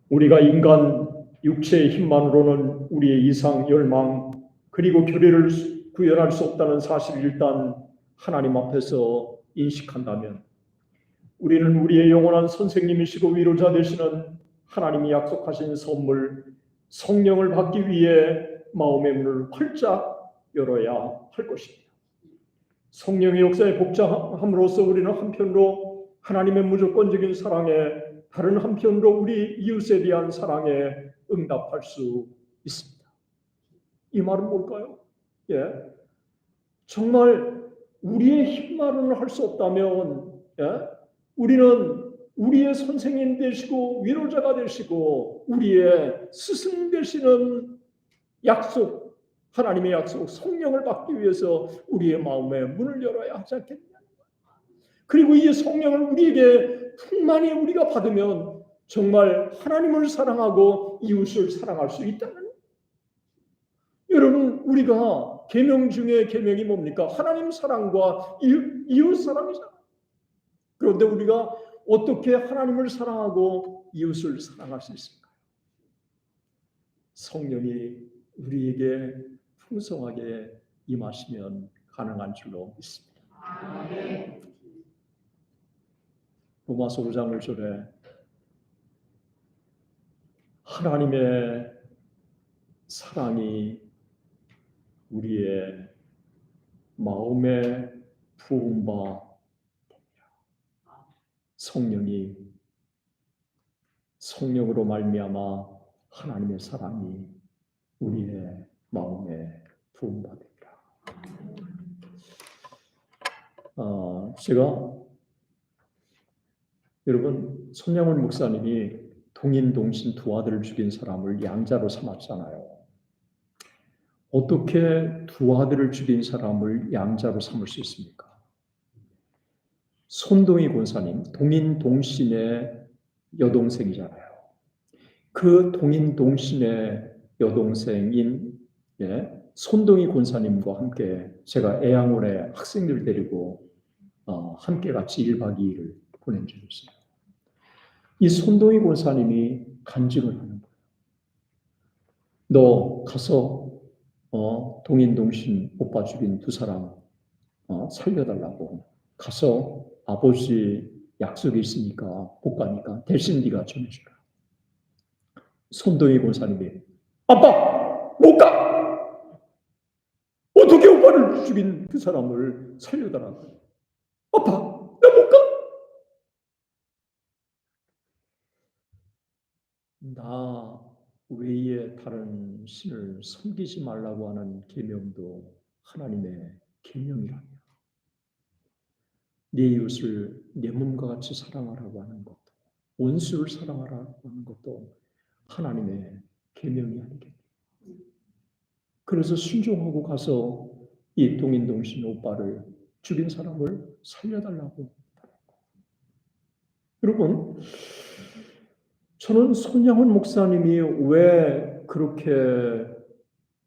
우리가 인간 육체의 힘만으로는 우리의 이상, 열망 그리고 교리를 구현할 수 없다는 사실을 일단 하나님 앞에서 인식한다면 우리는 우리의 영원한 선생님이시고 위로자 되시는 하나님이 약속하신 선물 성령을 받기 위해 마음의 문을 활짝 열어야 할 것입니다. 성령의 역사에 복잡함으로써 우리는 한편으로 하나님의 무조건적인 사랑에 다른 한편으로 우리 이웃에 대한 사랑에 응답할 수 있습니다. 이 말은 뭘까요? 정말 우리의 힘만으로는 할 수 없다면 우리는 우리의 선생님 되시고 위로자가 되시고 우리의 스승 되시는 약속, 하나님의 약속, 성령을 받기 위해서 우리의 마음에 문을 열어야 하지 않겠느냐. 그리고 이 성령을 우리에게 풍만히 우리가 받으면 정말 하나님을 사랑하고 이웃을 사랑할 수 있다는 거예요. 여러분, 우리가 계명 중에 계명이 뭡니까? 하나님 사랑과 이웃 사랑이잖아요. 그런데 우리가 어떻게 하나님을 사랑하고 이웃을 사랑할 수 있을까요? 성령이 우리에게 풍성하게 임하시면 가능한 줄로 믿습니다. 아멘. 로마서 5장 1절에 하나님의 사랑이 우리의 마음에 부은 바 성령으로 말미암아 하나님의 사랑이 우리의 마음에 부은 바 됩니다. 제가 여러분 손양훈 목사님이 동인 동신 두 아들을 죽인 사람을 양자로 삼았잖아요. 어떻게 두 아들을 죽인 사람을 양자로 삼을 수 있습니까? 손동희 권사님, 동인 동신의 여동생이잖아요. 그 동인 동신의 여동생인 손동희 권사님과 함께 제가 애양원에 학생들 데리고 함께 같이 1박 2일을 보낸 적이 있어요. 이 손동희 권사님이 간증을 하는 거예요. 너 가서 동인 동신 오빠 죽인 두 사람 살려달라고 가서 아버지 약속이 있으니까 못 가니까 대신 네가 전해주라. 손동희 권사님이 아빠 못 가! 어떻게 오빠를 죽인 그 사람을 살려달라고? 아빠 나 못 가! 나 외에 다른 신을 섬기지 말라고 하는 계명도 하나님의 계명이라며. 네 이웃을 내 몸과 같이 사랑하라고 하는 것도, 원수를 사랑하라고 하는 것도 하나님의 계명이 아니겠니? 그래서 순종하고 가서 이 동인동신 오빠를 죽인 사람을 살려달라고. 여러분, 저는 손양훈 목사님이 왜 그렇게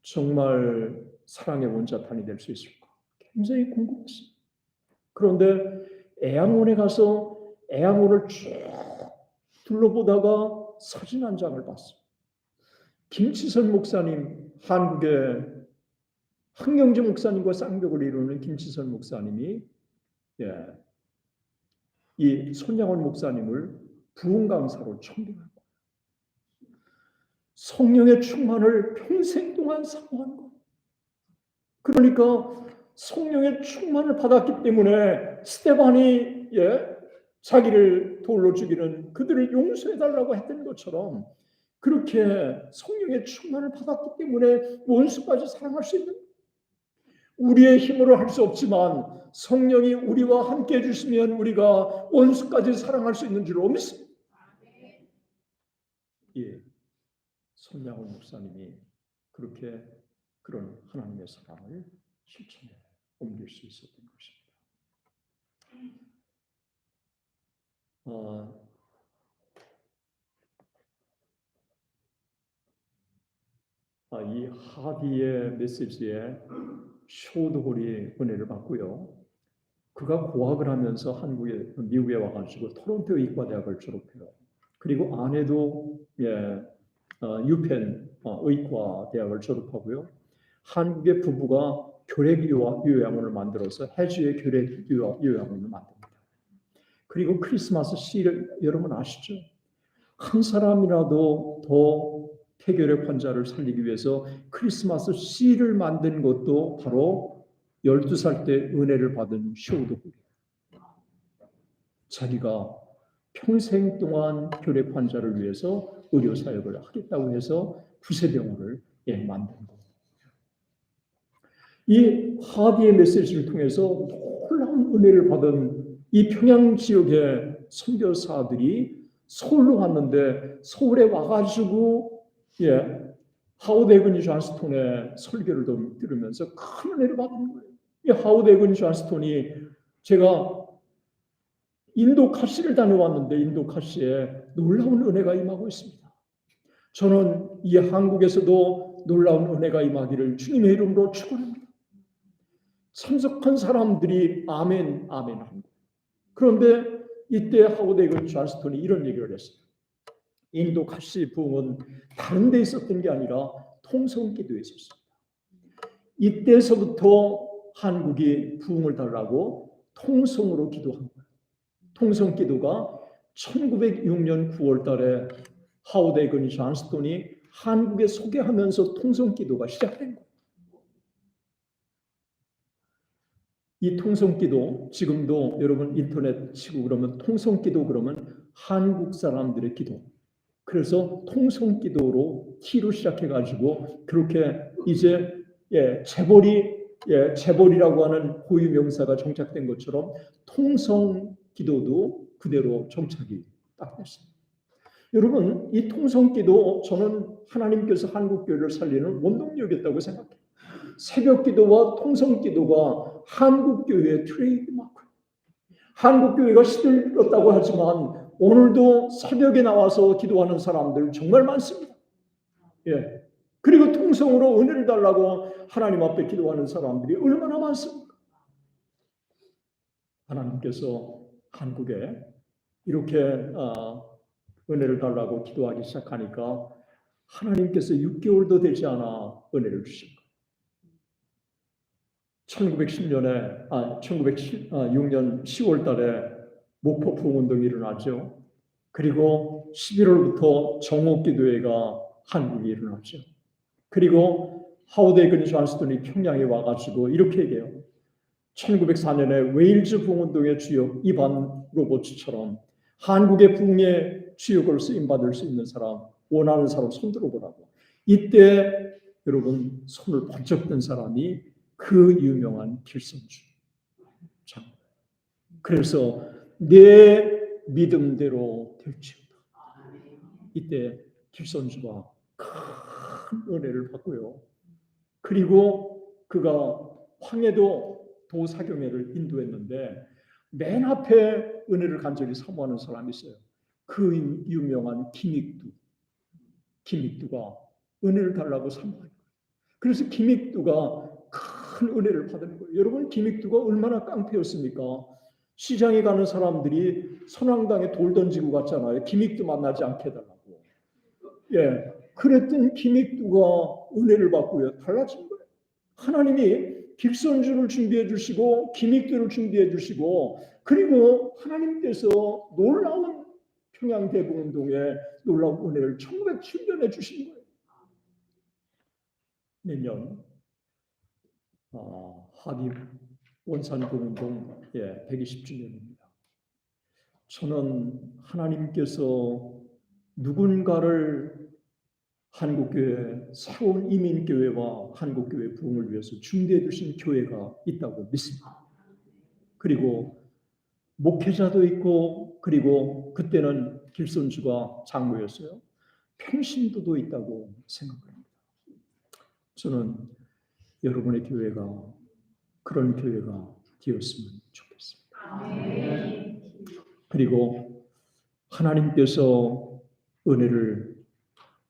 정말 사랑의 원자탄이 될 수 있을까? 굉장히 궁금했어요. 그런데 애양원에 가서 애양원을 쭉 둘러보다가 사진 한 장을 봤어요. 김치선 목사님, 한국의 황영재 목사님과 쌍벽을 이루는 김치선 목사님이 이 손양원 목사님을 부흥 강사로 청빙한 거예요. 성령의 충만을 평생 동안 사모한 거예요. 그러니까 성령의 충만을 받았기 때문에 스데반이 자기를 돌로 죽이는 그들을 용서해달라고 했던 것처럼 그렇게 성령의 충만을 받았기 때문에 원수까지 사랑할 수 있는, 우리의 힘으로 할 수 없지만 성령이 우리와 함께 해주시면 우리가 원수까지 사랑할 수 있는 줄로 믿습니다. 손양훈 목사님이 그렇게 그런 하나님의 사랑을 실천에 옮길 수 있었던 것입니다. 이 하디의 메시지에 쇼드홀이 은혜를 받고요. 그가 고학을 하면서 미국에 와가지고 토론토 의과대학을 졸업해요. 그리고 아내도 유펜 의과대학을 졸업하고요. 한국의 부부가 교례요양원을 만들어서 해주의 교례요양원을 만듭니다. 그리고 크리스마스 시를 여러분 아시죠? 한 사람이라도 더 폐결핵 환자를 살리기 위해서 크리스마스 시를 만든 것도 바로 12살 때 은혜를 받은 쇼도홀이에요. 자기가 평생 동안 결핵 환자를 위해서 의료 사역을 하겠다고 해서 구세병원을 만든 거예요. 이 하디의 메시지를 통해서 놀라운 은혜를 받은 이 평양 지역의 선교사들이 서울로 왔는데 서울에 와가지고 하워드 에그니 존스톤의 설교를 들으면서 큰 은혜를 받은 거예요. 이 하워드 에그니 존스톤이 제가 인도 카시를 다녀왔는데 인도 카시에 놀라운 은혜가 임하고 있습니다. 저는 이 한국에서도 놀라운 은혜가 임하기를 주님의 이름으로 축원합니다. 참석한 사람들이 아멘 아멘 합니다. 그런데 이때 하워드 에그니 존스톤이 이런 얘기를 했어요. 인도 카시 부흥은 다른 데 있었던 게 아니라 통성기도에 있었습니다. 이때서부터 한국이 부흥을 달라고 통성으로 기도한 거예요. 통성기도가 1906년 9월 달에 하워드 에그니 존스톤이 한국에 소개하면서 통성기도가 시작된 거예요. 이 통성기도 지금도 여러분 인터넷 치고 그러면 통성기도 그러면 한국 사람들의 기도. 그래서 통성기도로 T로 시작해가지고 그렇게 이제 재벌이라고 하는 고유명사가 정착된 것처럼 통성기도도 그대로 정착이 딱 됐습니다. 여러분 이 통성기도 저는 하나님께서 한국교회를 살리는 원동력이었다고 생각해요. 새벽 기도와 통성 기도가 한국 교회의 트레이드마크. 한국 교회가 시들었다고 하지만 오늘도 새벽에 나와서 기도하는 사람들 정말 많습니다. 예. 그리고 통성으로 은혜를 달라고 하나님 앞에 기도하는 사람들이 얼마나 많습니까? 하나님께서 한국에 이렇게 은혜를 달라고 기도하기 시작하니까 하나님께서 6개월도 되지 않아 은혜를 주신 거예요. 1906년 10월 달에 목포 부흥운동이 일어나죠. 그리고 11월부터 정옥기도회가 한국에 일어나죠. 그리고 하워드 존스턴이 평양에 와가지고 이렇게 얘기해요. 1904년에 웨일즈 부흥운동의 주역 이반 로버츠처럼 한국의 부흥의 주역으로 쓰임받을 수 있는 사람, 원하는 사람 손 들어보라고. 이때 여러분 손을 번쩍 든 사람이 그 유명한 길선주. 그래서 내 믿음대로 될지어다. 이때 길선주가 큰 은혜를 받고요. 그리고 그가 황해도 도사경회를 인도했는데 맨 앞에 은혜를 간절히 사모하는 사람이 있어요. 그 유명한 김익두가 은혜를 달라고 사모하는 거예요. 그래서 김익두가 큰 은혜를 받은 거예요. 여러분, 김익두가 얼마나 깡패였습니까? 시장에 가는 사람들이 선왕당에 돌 던지고 갔잖아요. 김익두 만나지 않게 해달라고. 예, 그랬던 김익두가 은혜를 받고요. 달라진 거예요. 하나님이 길선주를 준비해 주시고 김익두를 준비해 주시고 그리고 하나님께서 놀라운 평양 대부운동에 놀라운 은혜를 1907년에 주신 거예요. 내년 하비 원산부운동 120주년입니다. 저는 하나님께서 누군가를 한국교회, 새로운 이민교회와 한국교회 부흥을 위해서 준비해 주신 교회가 있다고 믿습니다. 그리고 목회자도 있고 그리고 그때는 길선주가 장로였어요. 평신도도 있다고 생각합니다. 저는 여러분의 교회가 그런 교회가 되었으면 좋겠습니다. 그리고 하나님께서 은혜를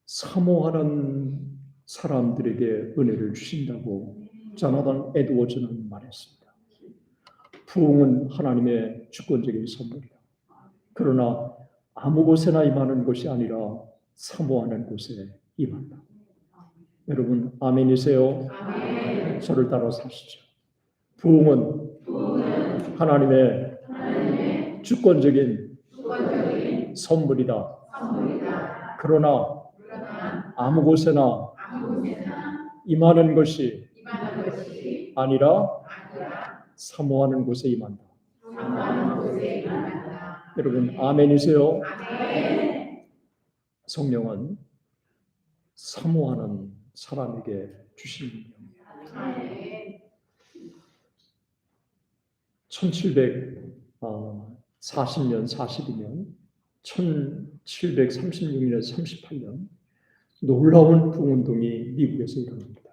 사모하는 사람들에게 은혜를 주신다고 조나단 에드워즈는 말했습니다. 부흥은 하나님의 주권적인 선물이다. 그러나 아무 곳에나 임하는 것이 아니라 사모하는 곳에 임한다. 여러분 아멘이세요? 아멘. 저를 따라서 하시죠. 부흥은 하나님의 주권적인 선물이다. 그러나 아무 곳에나 임하는 것이 아니라 사모하는 곳에 임한다. 여러분 아멘이세요? 성령은 사모하는 사람에게 주시는 영이에요. 1740년 42년 1736년 38년 놀라운 부흥운동이 미국에서 일어납니다.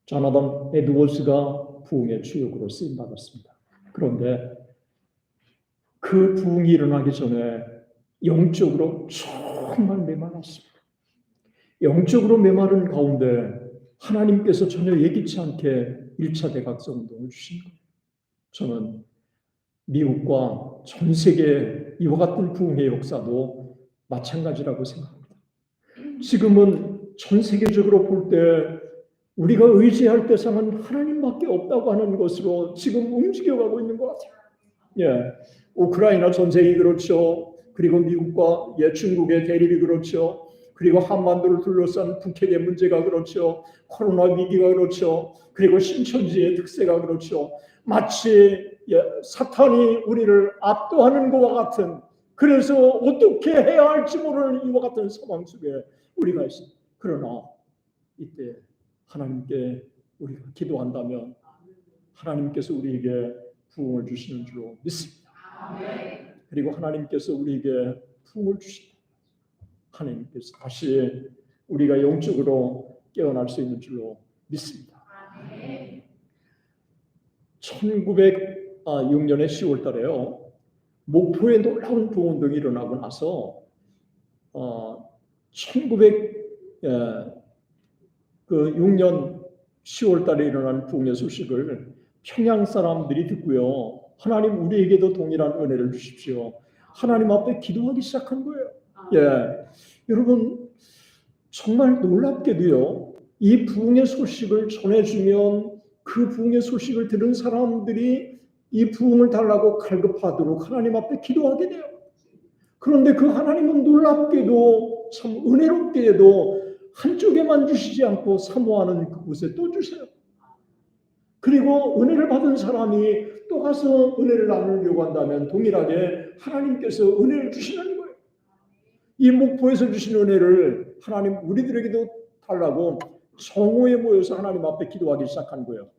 조나단 에드워즈가 부흥의 주역으로 쓰임받았습니다. 그런데 그 부흥이 일어나기 전에 영적으로 정말 메말랐습니다. 영적으로 메마른 가운데 하나님께서 전혀 예기치 않게 1차 대각성운동을 주신 거예요. 저는 미국과 전 세계 이와 같은 부흥의 역사도 마찬가지라고 생각합니다. 지금은 전 세계적으로 볼 때 우리가 의지할 대상은 하나님밖에 없다고 하는 것으로 지금 움직여가고 있는 것 같아요. 예, 우크라이나 전쟁이 그렇죠. 그리고 미국과 중국의 대립이 그렇죠. 그리고 한반도를 둘러싼 북핵의 문제가 그렇죠. 코로나 위기가 그렇죠. 그리고 신천지의 특세가 그렇죠. 마치 사탄이 우리를 압도하는 것과 같은, 그래서 어떻게 해야 할지 모르는 이와 같은 상황 속에 우리가 있습니다. 그러나 이때 하나님께 우리가 기도한다면 하나님께서 우리에게 부흥을 주시는 줄로 믿습니다. 그리고 하나님께서 우리에게 부흥을 주신다. 하나님께서 다시 우리가 영적으로 깨어날 수 있는 줄로 믿습니다. 1906년에 10월 달에요. 목포에 놀라운 부흥운동이 일어나고 나서 1906년 10월 달에 일어난 부흥의 소식을 평양 사람들이 듣고요. 하나님 우리에게도 동일한 은혜를 주십시오. 하나님 앞에 기도하기 시작한 거예요. 여러분 정말 놀랍게도요. 이 부흥의 소식을 전해주면 그 부흥의 소식을 들은 사람들이 이 부흥을 달라고 갈급하도록 하나님 앞에 기도하게 돼요. 그런데 그 하나님은 놀랍게도 참 은혜롭게도 한쪽에만 주시지 않고 사모하는 그곳에 또 주세요. 그리고 은혜를 받은 사람이 또 가서 은혜를 나누려고 한다면 동일하게 하나님께서 은혜를 주시는 거예요. 이 목포에서 주신 은혜를 하나님 우리들에게도 달라고 정오에 모여서 하나님 앞에 기도하기 시작한 거예요.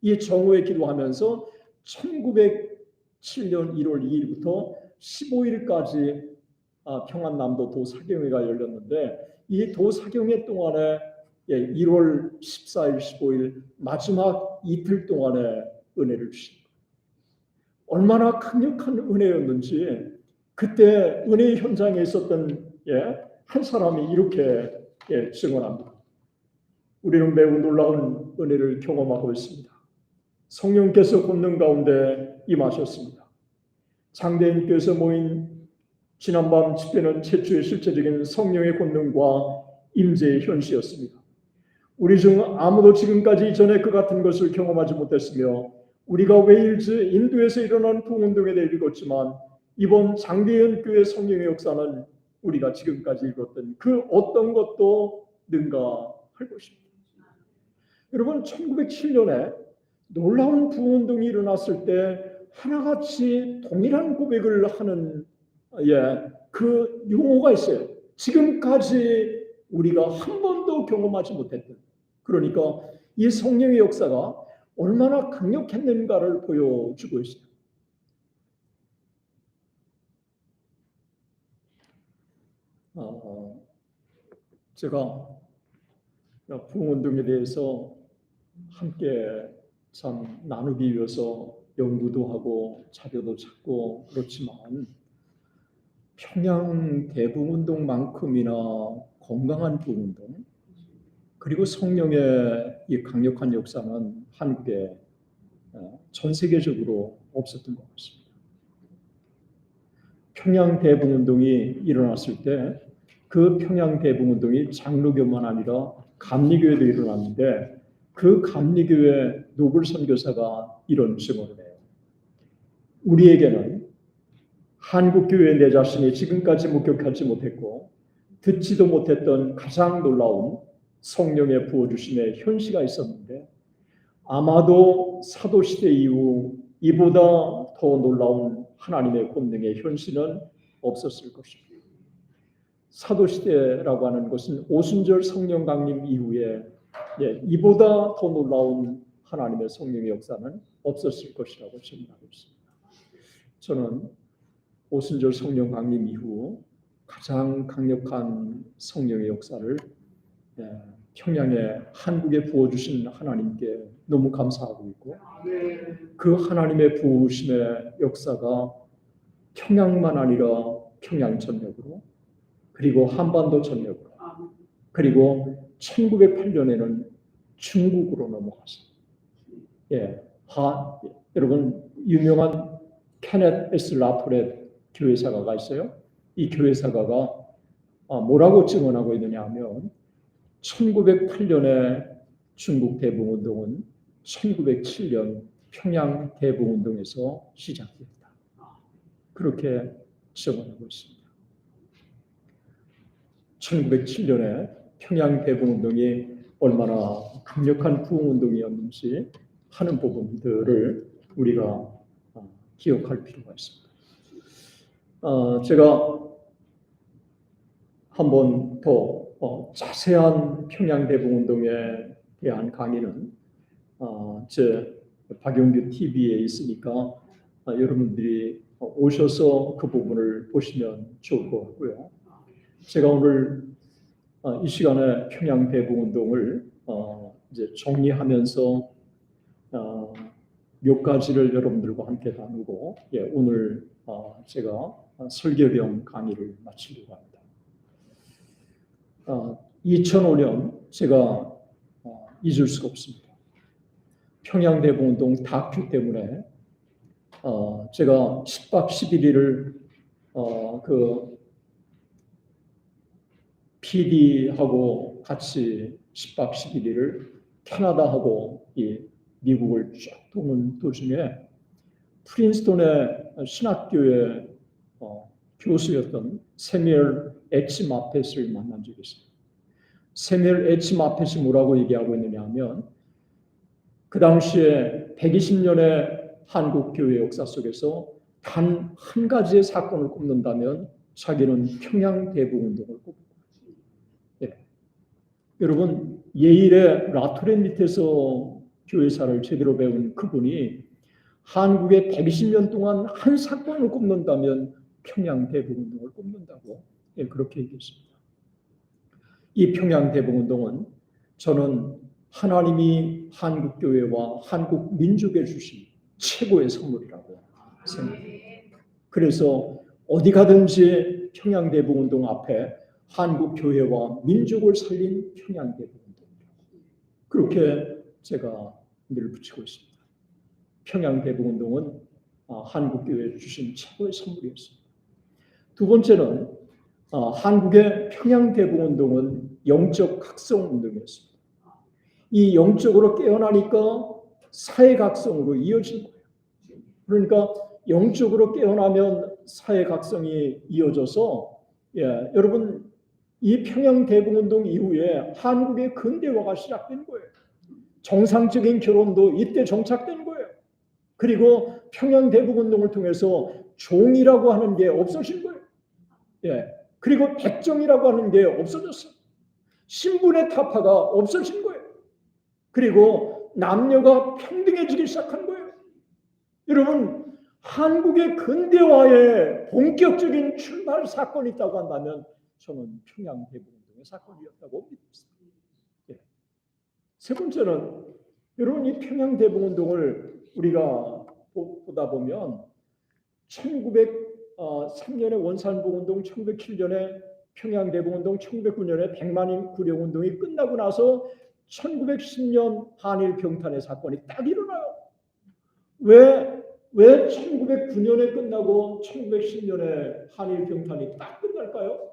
이 정오에 기도하면서 1907년 1월 2일부터 15일까지 평안남도 도사경회가 열렸는데 이 도사경회 동안에 1월 14일, 15일 마지막 이틀 동안에 은혜를 주신 거예요. 얼마나 강력한 은혜였는지 그때 은혜의 현장에 있었던 한 사람이 이렇게 증언합니다. 우리는 매우 놀라운 은혜를 경험하고 있습니다. 성령께서 권능 가운데 임하셨습니다. 장대인께서 모인 지난밤 집회는 최초의 실제적인 성령의 권능과 임재의 현시였습니다. 우리 중 아무도 지금까지 이전에 그 같은 것을 경험하지 못했으며 우리가 웨일즈, 인도에서 일어난 부흥운동에 대해 읽었지만 이번 장대인 교회 성령의 역사는 우리가 지금까지 읽었던 그 어떤 것도 능가할 것입니다. 여러분 1907년에 놀라운 부흥운동이 일어났을 때 하나같이 동일한 고백을 하는 그 용어가 있어요. 지금까지 우리가 한 번도 경험하지 못했던, 그러니까 이 성령의 역사가 얼마나 강력했는가를 보여주고 있어요. 제가 부흥운동에 대해서 함께 참 나누기 위해서 연구도 하고 자료도 찾고 그렇지만 평양 대부흥운동만큼이나 건강한 부흥운동 그리고 성령의 이 강력한 역사는 한국에 전 세계적으로 없었던 것 같습니다. 평양 대부흥운동이 일어났을 때 그 평양 대부흥운동이 장로교만 아니라 감리교회도 일어났는데 그 감리교회 노블 선교사가 이런 증언을 해요. 우리에게는 한국교회 내 자신이 지금까지 목격하지 못했고 듣지도 못했던 가장 놀라운 성령의 부어주심의 현시가 있었는데 아마도 사도시대 이후 이보다 더 놀라운 하나님의 권능의 현시는 없었을 것입니다. 사도시대라고 하는 것은 오순절 성령 강림 이후에 이보다 더 놀라운 하나님의 성령의 역사는 없었을 것이라고 증언하고 있습니다. 저는 오순절 성령 강림 이후 가장 강력한 성령의 역사를 평양에 한국에 부어주신 하나님께 너무 감사하고 있고 그 하나님의 부으심의 역사가 평양만 아니라 평양 전역으로 그리고 한반도 전역으로 그리고 1908년에는 중국으로 넘어갔습니다. 여러분 유명한 케넷 S. 라포렛 교회사가가 있어요. 이 교회사가가 뭐라고 증언하고 있느냐 하면 1908년에 중국 대부흥운동은 1907년 평양 대부흥운동에서 시작됐다. 그렇게 증언하고 있습니다. 1907년에 평양 대부흥운동이 얼마나 강력한 부흥운동이었는지 하는 부분들을 우리가 기억할 필요가 있습니다. 제가 한 번 더 자세한 평양 대부흥운동에 대한 강의는 제 박용규 TV에 있으니까 여러분들이 오셔서 그 부분을 보시면 좋을 것 같고요. 제가 오늘 이 시간에 평양 대부흥운동을 이제 정리하면서 몇 가지를 여러분들과 함께 나누고 오늘 제가 설교 겸 강의를 마치려고 합니다. 2005년 제가 잊을 수가 없습니다. 평양대봉운동 다큐 때문에 제가 10박 11일을 그 PD하고 같이 10박 11일을 캐나다하고 이 미국을 쭉 도는 도중에 프린스톤의 신학교의 교수였던 세뮤엘 H. 마펫을 만난 적이 있습니다. 세뮤엘 H. 마펫이 뭐라고 얘기하고 있느냐 하면 그 당시에 120년의 한국 교회 역사 속에서 단 한 가지의 사건을 꼽는다면 자기는 평양 대북운동을 꼽고 여러분 예일의 라토렌 밑에서 교회사를 제대로 배운 그분이 한국에 120년 동안 한 사건을 꼽는다면 평양 대북운동을 꼽는다고 그렇게 얘기했습니다. 이 평양 대북운동은 저는 하나님이 한국 교회와 한국 민족에 주신 최고의 선물이라고 생각합니다. 그래서 어디 가든지 평양 대북운동 앞에 한국 교회와 민족을 살린 평양 대북운동이라고 그렇게 제가 늘 붙이고 있습니다. 평양 대북운동은 한국 교회에 주신 최고의 선물이었습니다. 두 번째는 한국의 평양 대북운동은 영적 각성 운동이었습니다. 이 영적으로 깨어나니까 사회 각성으로 이어진 거예요. 그러니까 영적으로 깨어나면 사회 각성이 이어져서 여러분 이 평양 대북운동 이후에 한국의 근대화가 시작된 거예요. 정상적인 결혼도 이때 정착된 거예요. 그리고 평양 대북운동을 통해서 종이라고 하는 게 없어진 거예요. 그리고 백정이라고 하는 게 없어졌어요. 신분의 타파가 없어진 거예요. 그리고 남녀가 평등해지기 시작한 거예요. 여러분 한국의 근대화의 본격적인 출발 사건이 있다고 한다면 저는 평양 대북운동의 사건이었다고 믿습니다. 세 번째는 여러분 이 평양 대북운동을 우리가 보다 보면 1903년에 원산복운동, 1907년에 평양 대북운동, 1909년에 백만인 구령운동이 끝나고 나서 1910년 한일 병탄의 사건이 딱 일어나요. 왜 1909년에 끝나고 1910년에 한일 병탄이 딱 끝날까요?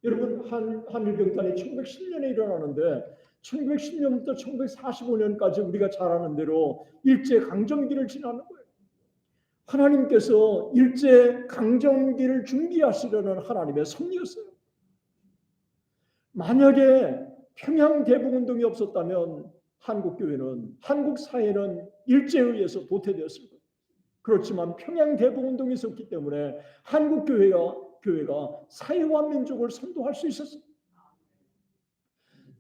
여러분 한일 병탄이 1910년에 일어나는데 1910년부터 1945년까지 우리가 잘 아는 대로 일제 강점기를 지나는 거예요. 하나님께서 일제 강점기를 준비하시려는 하나님의 섭리였어요. 만약에 평양 대북운동이 없었다면 한국 교회는 한국 사회는 일제에 의해서 도태되었을 거예요. 그렇지만 평양 대북운동이 있었기 때문에 한국 교회가 사회와 민족을 선도할 수 있었어요.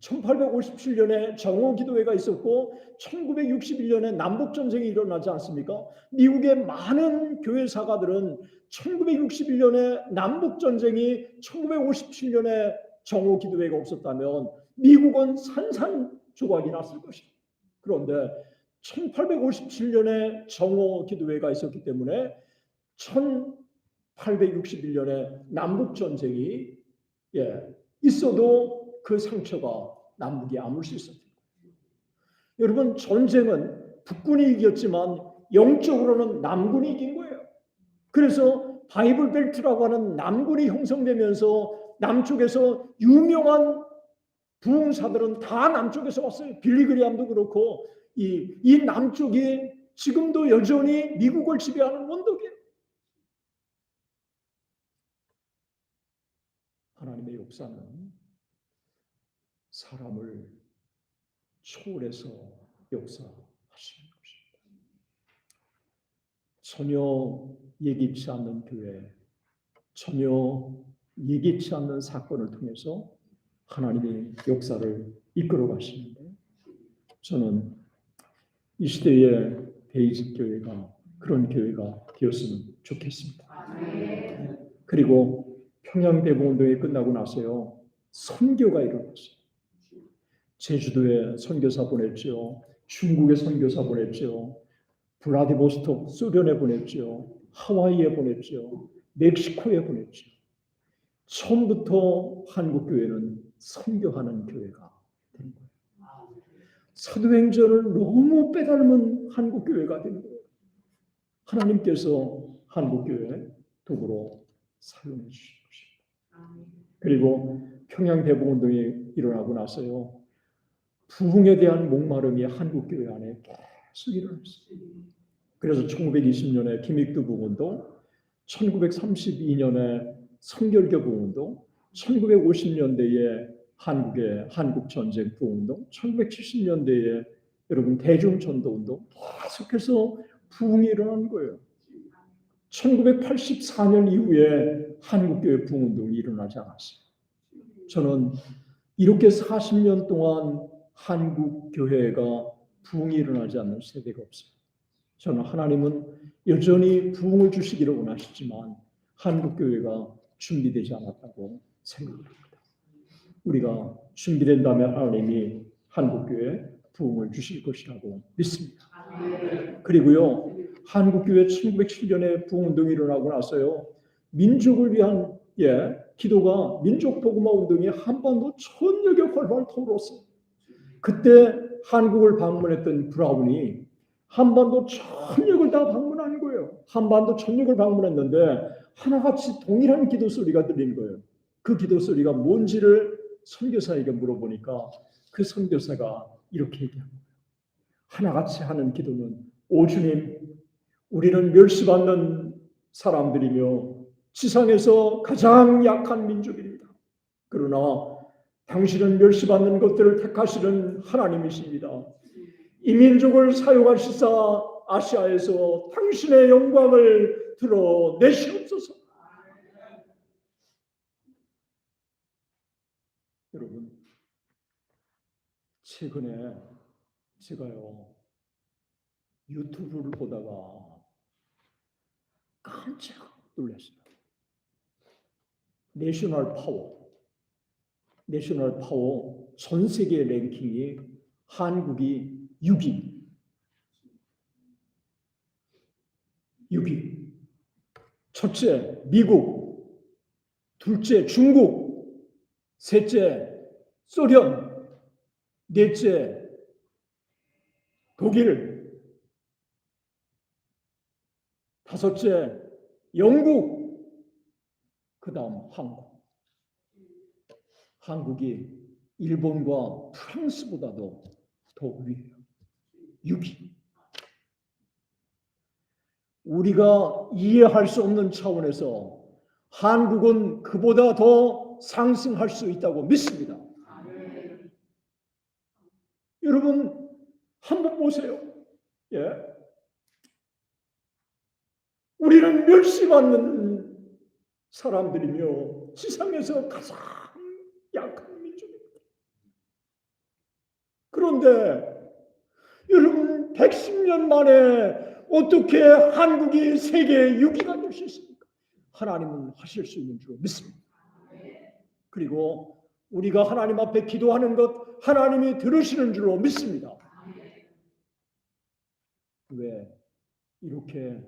1857년에 정오기도회가 있었고 1961년에 남북전쟁이 일어나지 않습니까? 미국의 많은 교회사가들은 1961년에 남북전쟁이 1957년에 정오기도회가 없었다면 미국은 산산조각이 났을 것입니다. 그런데 1857년에 정오기도회가 있었기 때문에 1861년에 남북전쟁이 있어도 그 상처가 남북이 아물 수 있었습니다. 여러분 전쟁은 북군이 이겼지만 영적으로는 남군이 이긴 거예요. 그래서 바이블 벨트라고 하는 남군이 형성되면서 남쪽에서 유명한 부흥사들은 다 남쪽에서 왔어요. 빌리그리암도 그렇고 이 남쪽이 지금도 여전히 미국을 지배하는 원독이에요. 하나님의 역사는 사람을 초월해서 역사하시는 것입니다. 전혀 예기치 않는 교회, 전혀 예기치 않는 사건을 통해서 하나님의 역사를 이끌어 가시는데 저는 이 시대의 베이직 교회가 그런 교회가 되었으면 좋겠습니다. 그리고 평양 대북운동이 끝나고 나서요 선교가 일어났어요. 제주도에 선교사 보냈죠. 중국에 선교사 보냈죠. 블라디보스톡 소련에 보냈죠. 하와이에 보냈죠. 멕시코에 보냈죠. 처음부터 한국교회는 선교하는 교회가 된 거예요. 사도행전을 너무 빼닮은 한국교회가 된 거예요. 하나님께서 한국교회 도구로 사용해 주신 것입니다. 그리고 평양대복운동이 일어나고 나서요. 부흥에 대한 목마름이 한국교회 안에 계속 일어났어요. 그래서 1920년에 김익두 부흥운동, 1932년에 성결교 부흥운동, 1950년대에 한국의 한국전쟁 부흥운동, 1970년대에 여러분 대중전도운동 계속해서 부흥이 일어난 거예요. 1984년 이후에 한국교회 부흥운동이 일어나지 않았어요. 저는 이렇게 40년 동안 한국교회가 부흥이 일어나지 않는 세대가 없어요. 저는 하나님은 여전히 부흥을 주시기를 원하시지만 한국교회가 준비되지 않았다고 생각합니다. 우리가 준비된다면 하나님이 한국교회에 부흥을 주실 것이라고 믿습니다. 그리고요, 한국교회 1907년에 부흥운동이 일어나고 나서요, 민족을 위한 기도가 민족복음화 운동이 한반도 전역에 활발 터울었어요. 그때 한국을 방문했던 브라운이 한반도 전역을 다 방문한 거예요. 한반도 전역을 방문했는데 하나같이 동일한 기도 소리가 들린 거예요. 그 기도 소리가 뭔지를 선교사에게 물어보니까 그 선교사가 이렇게 얘기한 거예요. 하나같이 하는 기도는 오 주님, 우리는 멸시받는 사람들이며 지상에서 가장 약한 민족입니다. 그러나 당신은 멸시받는 것들을 택하시는 하나님이십니다. 이 민족을 사용하시사 아시아에서 당신의 영광을 드러내시옵소서. 여러분, 최근에 제가요 유튜브를 보다가 깜짝 놀랐어요. 내셔널 파워 전 세계 랭킹이 한국이 6위. 첫째 미국, 둘째 중국, 셋째 소련, 넷째 독일, 다섯째 영국, 그 다음 한국. 한국이 일본과 프랑스보다도 더 위에요. 6위. 우리가 이해할 수 없는 차원에서 한국은 그보다 더 상승할 수 있다고 믿습니다. 여러분 한번 보세요. 우리는 멸시받는 사람들이며 지상에서 가장 약한 민족입니다. 그런데 여러분 110년 만에 어떻게 한국이 세계 6위가 될 수 있습니까? 하나님은 하실 수 있는 줄 믿습니다. 그리고 우리가 하나님 앞에 기도하는 것 하나님이 들으시는 줄로 믿습니다. 왜 이렇게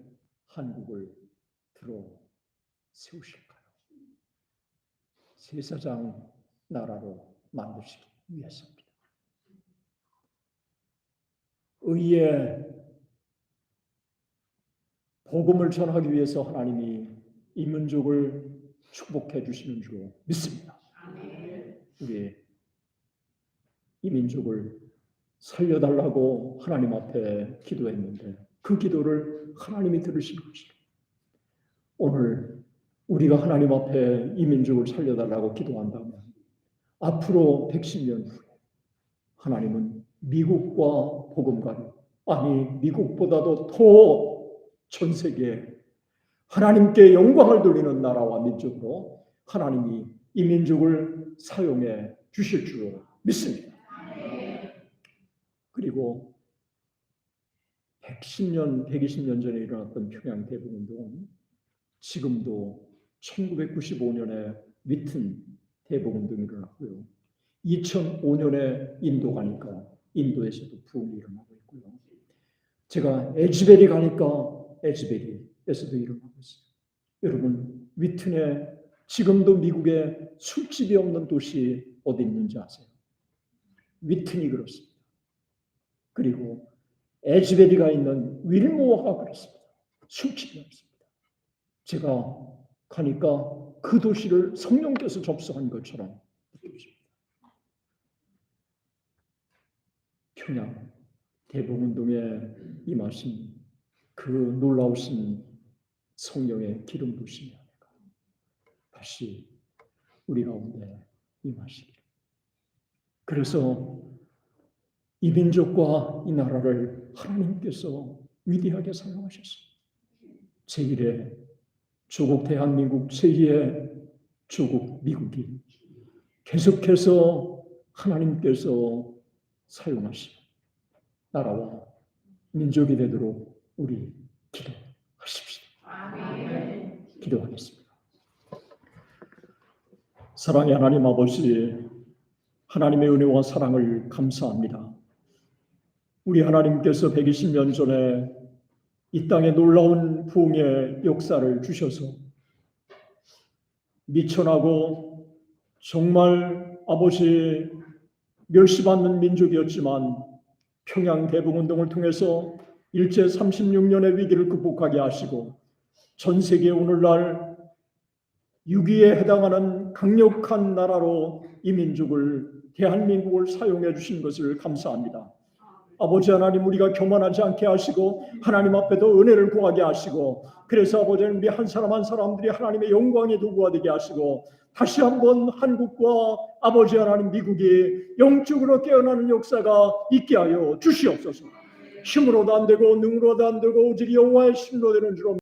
한국을 들어 세우실까요? 제사장 나라로 만드시기 위해서입니다. 의의 복음을 전하기 위해서 하나님이 이 민족을 축복해 주시는 줄 믿습니다. 우리 이 민족을 살려달라고 하나님 앞에 기도했는데 그 기도를 하나님이 들으신 것이죠. 오늘 우리가 하나님 앞에 이 민족을 살려달라고 기도한다면 앞으로 110년 후에 하나님은 미국과 복음가를, 아니 미국보다도 더 전 세계에 하나님께 영광을 돌리는 나라와 민족으로 하나님이 이 민족을 사용해 주실 줄 믿습니다. 그리고 120년 전에 일어났던 평양 대복운동은 지금도 1995년에 미튼 대복운동이 일어났고요. 2005년에 인도 가니까 인도에서도 부흥이 일어나고 있고요. 제가 에즈베리 가니까 에즈베리에서도 일어나고 있어요. 여러분, 위튼에 지금도 미국에 술집이 없는 도시 어디 있는지 아세요? 위튼이 그렇습니다. 그리고 에즈베리가 있는 윌모어가 그렇습니다. 술집이 없습니다. 제가 가니까 그 도시를 성령께서 접수한 것처럼 느껴집니다. 평양 대봉운동에 임하신 그 놀라우신 성령의 기름 부으심이 다시 우리 가운데 임하시기를. 그래서 이 민족과 이 나라를 하나님께서 위대하게 사랑하셨습니다. 제1의 조국 대한민국, 제2의 조국 미국이 계속해서 하나님께서 사용하시는 나라와 민족이 되도록 우리 기도하십시다. 기도하겠습니다. 사랑의 하나님 아버지, 하나님의 은혜와 사랑을 감사합니다. 우리 하나님께서 120년 전에 이 땅에 놀라운 부흥의 역사를 주셔서 미천하고 정말 아버지 멸시받는 민족이었지만 평양 대봉운동을 통해서 일제 36년의 위기를 극복하게 하시고 전 세계 오늘날 6위에 해당하는 강력한 나라로 이 민족을 대한민국을 사용해 주신 것을 감사합니다. 아버지 하나님, 우리가 교만하지 않게 하시고 하나님 앞에도 은혜를 구하게 하시고, 그래서 아버지 하나님, 우리 한 사람 한 사람들이 하나님의 영광의 도구가 되게 하시고, 다시 한번 한국과 아버지 하나님 미국이 영적으로 깨어나는 역사가 있게 하여 주시옵소서. 힘으로도 안 되고 능으로도 안 되고 오직 여호와의 신으로 되는 줄